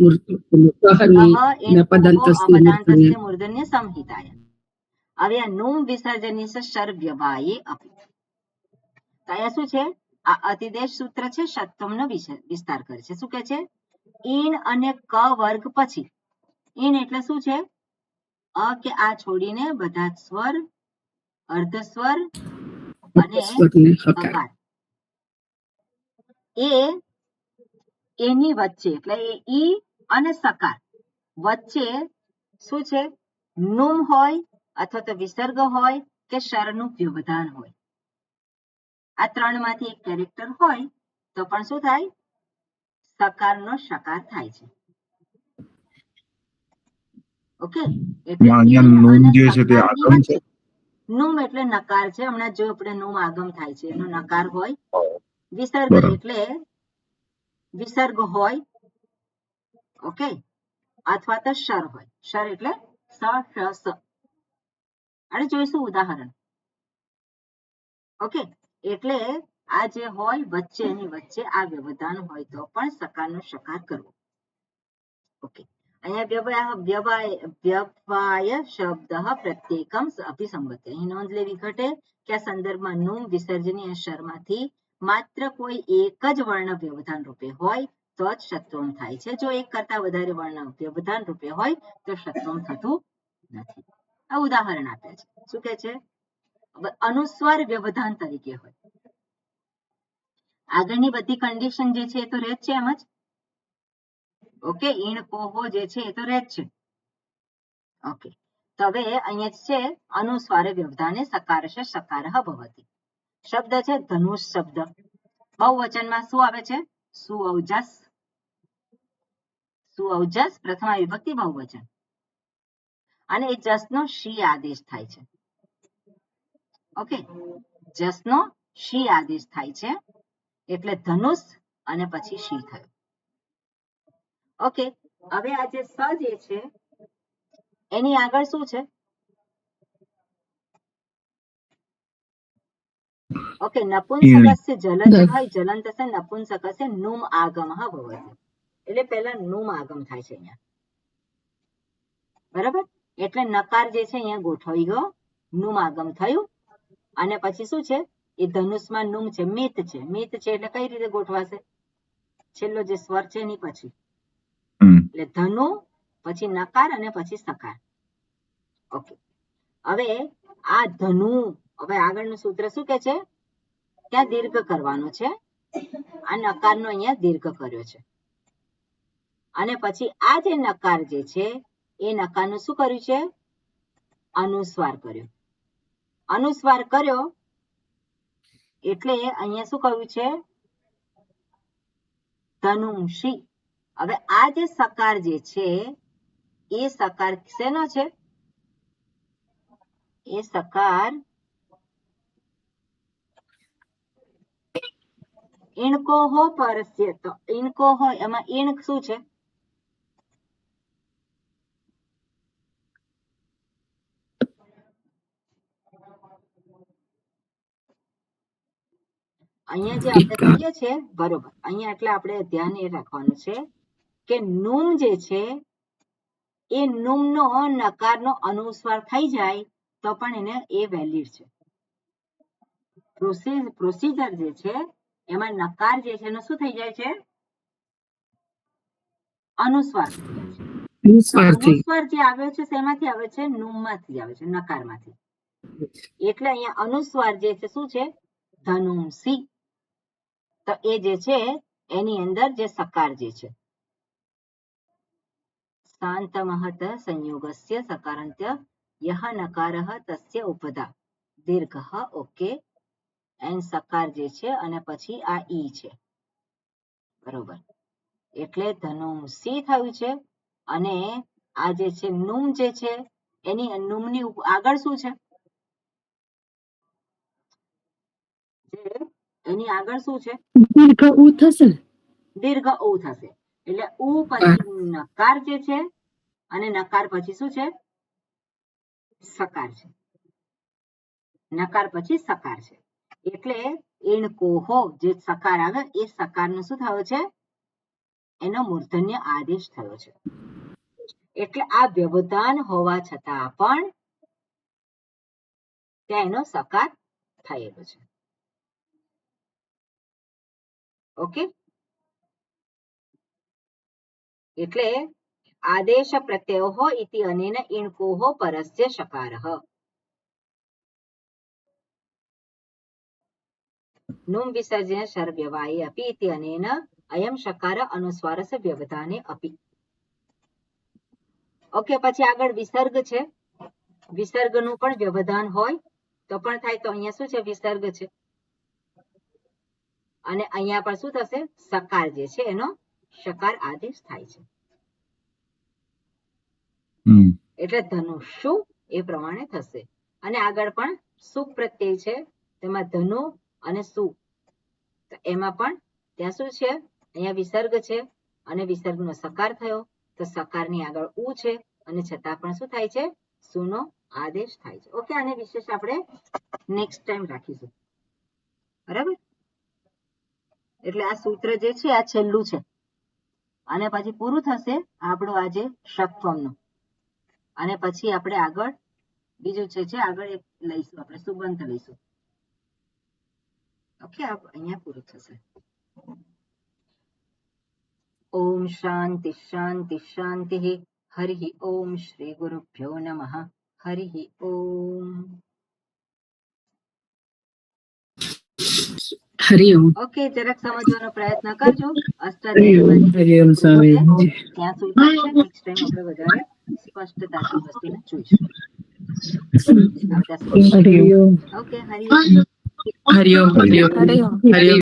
પદાંતસ્ય મૂર્ધન્ય સંહિતાય. હવે આ નુમ વિસર્જનીય શર્વ્યવાયી અપી. તો અહીંયા શું છે? આ અતિદેશ સૂત્ર છે, ષત્વમનો વિસ્તાર કરે છે. શું કે છે? ઈન અને ક વર્ગ પછી. ઈન એટલે શું છે? અ કે આ છોડીને બધા જ સ્વર, અર્ધ સ્વર અને હકાર એની વચ્ચે, એટલે એ ઈ અને સકાર વચ્ચે શું છે? નુમ હોય અથવા તો વિસર્ગ હોય કે શરનું વ્યવધાન હોય. આ ત્રણમાંથી એક કેરેક્ટર હોય તો પણ શું થાય? સકારનો શકાર થાય છે. ઓકે, એટલે નુમ જે છે તે આગમ છે. નુમ એટલે નકાર છે. હમણાં જો આપણે નુમ આગમ થાય છે એનો નકાર હોય. વિસર્ગ એટલે વિસર્ગ હોય. ઓકે, અથવા તો શર હોય. શર એટલે સ શ સ. અને જોઈશું ઉદાહરણ. ઓકે, એટલે આ જે હોય વચ્ચે, એની વચ્ચે આ વ્યવધાન હોય તો પણ સકારનો શકાર કરવો. ઓકે, અહીંયા વ્યવાય શબ્દ પ્રત્યેકમ અભિસંબધ્ય. અહીં નોંધ લેવી ઘટે કે આ સંદર્ભમાં નુમ વિસર્જનીય શરમાંથી માત્ર કોઈ એક જ વર્ણ વ્યવધાન રૂપે હોય તો જ ષત્વમ થાય છે. જો એક કરતા વધારે વર્ણ વ્યવધાન રૂપે હોય તો ષત્વમ થતું નથી. આ ઉદાહરણ આપ્યા છે. શું કે છે? અનુસ્વાર વ્યવધાન તરીકે હોય. આગળની બધી કન્ડિશન જે છે એ તો રહે જ છે એમ જ. ઓકે, ઈણ કોહો જે છે એ તો રહે જ છે. ઓકે, તો હવે અહીંયા છે અનુસ્વાર વ્યવધાને સકારશ સકારઃ ભવતિ. શબ્દ છે ધનુષ શબ્દ. બહુવચનમાં શું આવે છે? સુઔજસ. સુઔજસ પ્રથમા વિભક્તિ બહુવચન. અને એ જસનો શી આદેશ થાય છે. ઓકે, જસનો શી આદેશ થાય છે એટલે ધનુષ અને પછી શી થયું. ઓકે, હવે આ જે સ જે છે એની આગળ શું છે? ઓકે, નપુંસકસ્ય જલજ હોય, જલંતસ્ય નપુંસકસ્ય નુમ આગમઃ ભવતિ. એટલે પહેલા નુમ આગમ થાય છે અહીંયા. બરાબર, એટલે નકાર જે છે અહીંયા ગોઠવાઈ ગયો, નુમ આગમ થયું. અને પછી શું છે? એ ધનુષમાં નુમ છે, મિત છે. મિત છે એટલે કઈ રીતે ગોઠવાશે? છેલ્લો જે સ્વર છે એની પછી. એટલે ધનુ પછી નકાર અને પછી સકાર. ઓકે, હવે આ ધનુ, હવે આગળનું સૂત્ર શું કે છે? ત્યાં દીર્ઘ કરવાનો છે. આ નકારનો અહીંયા દીર્ઘ કર્યો છે. અને પછી આ જે નકાર જે છે એ નકારનું શું કર્યું છે? અનુસ્વાર કર્યો. અનુસ્વાર કર્યો એટલે અહીંયા શું કહ્યું છે? ધનુષી. હવે આ જે સકાર જે છે એ સકાર શેનો છે? એ સકાર ઈણકો હો પરસ્ય. તો ઈણકો હોય એમાં ઈણ શું છે? અહીંયા જે આપણે એકા. કહીએ છીએ બરોબર, અહીંયા એટલે આપણે ધ્યાન એ રાખવાનું છે કે નુમ જે છે એ નુમનો નકારનો અનુસ્વાર થઈ જાય તો પણ એને એ વેલિડ છે. પ્રોસિજર જે છે એમાં નકાર જે છે એનો શું થઈ જાય છે? અનુસ્વાર થઈ જાય છે. અનુસ્વારથી. અનુસ્વાર જે આવ્યો છે શેમાંથી આવે છે? નુમમાંથી આવે છે, નકારમાંથી. એટલે અહીંયા અનુસ્વાર જે છે શું છે? ધનુષી. તો એ જે છે એની અંદર જે સકાર જે છે શાંત મહત સંયોગસ્ય સકારાંત્ય યહ નકારઃ તસ્ય ઉપધા દીર્ઘ. ઓકે, એન સકાર જે છે અને પછી આ ઈ છે બરોબર, એટલે ધનુષી થયું છે. અને આ જે છે નુમ જે છે એની નુમની આગળ શું છે? એની આગળ શું છે? દીર્ઘ ઉ થશે ને? દીર્ઘ ઉ થશે. એટલે ઉ પછી નકાર જે છે અને નકાર પછી શું છે? સકાર છે. નકાર પછી સકાર છે. એટલે એણકોહો જે સકાર આવે એ સકારનો શું થયો છે? એનો મૂર્ધન્ય આદેશ થયો છે. એટલે આ વ્યવધાન હોવા છતાં પણ ત્યાં એનો સકાર થયેલો છે. ઓકે, એટલે આદેશ પ્રત્યયો ઇતિ અનેન ઇણકોહો પરસ્ય શકારઃ. નુમ વિસર્જન શર વ્યવાયે અપી ઇતિ અનેન અયમ શકાર અનુસ્વારસ્ય વ્યવધાને અપી. ઓકે, પછી આગળ વિસર્ગ છે. વિસર્ગનું પણ વ્યવધાન હોય તો પણ થાય. તો અહીંયા શું છે? વિસર્ગ છે અને અહીંયા પણ શું થશે? સકાર જે છે એનો શકાર આદેશ થાય છે. એટલે ધનુષુ એ પ્રમાણે થશે. અને આગળ પણ સુપ પ્રત્યય છે, તેમાં ધનુ અને સુ, તો એમાં પણ ત્યાં શું છે? અહીંયા વિસર્ગ છે અને વિસર્ગનો સકાર થયો તો સકારની આગળ ઉ છે અને છતાં પણ શું થાય છે? સુનો આદેશ થાય છે. ઓકે, આને વિશેષ આપણે નેક્સ્ટ ટાઈમ રાખીશું. બરાબર, એટલે આ સૂત્ર જે છે આ છેલ્લું છે અને પછી પૂરું થશે આપણું આજે ષટ્વમનું. અને પછી આપણે આગળ બીજું છે આગળ એક લઈશું, આપણે સુબંત લઈશું. ઓકે, અહીંયા પૂરું થશે. ઓમ શાંતિ શાંતિ શાંતિ. હરિ ઓમ શ્રી ગુરુભ્યો નમઃ. હરિ ઓમ. હરિઓમ. ઓકે, જરાક સમજવાનો પ્રયત્ન કરજો. અષ્ટાધ્યાયી હરિઓમ સ્વામી. ત્યાં સુધી છે. નેક્સ્ટ ટાઈમ આપણે વધારે સ્પષ્ટતાથી વસ્તુને જોઈશું. હરિઓમ. ઓકે, હરિ ઓમ. હરિઓમ. હરિઓમ. હરિઓમ.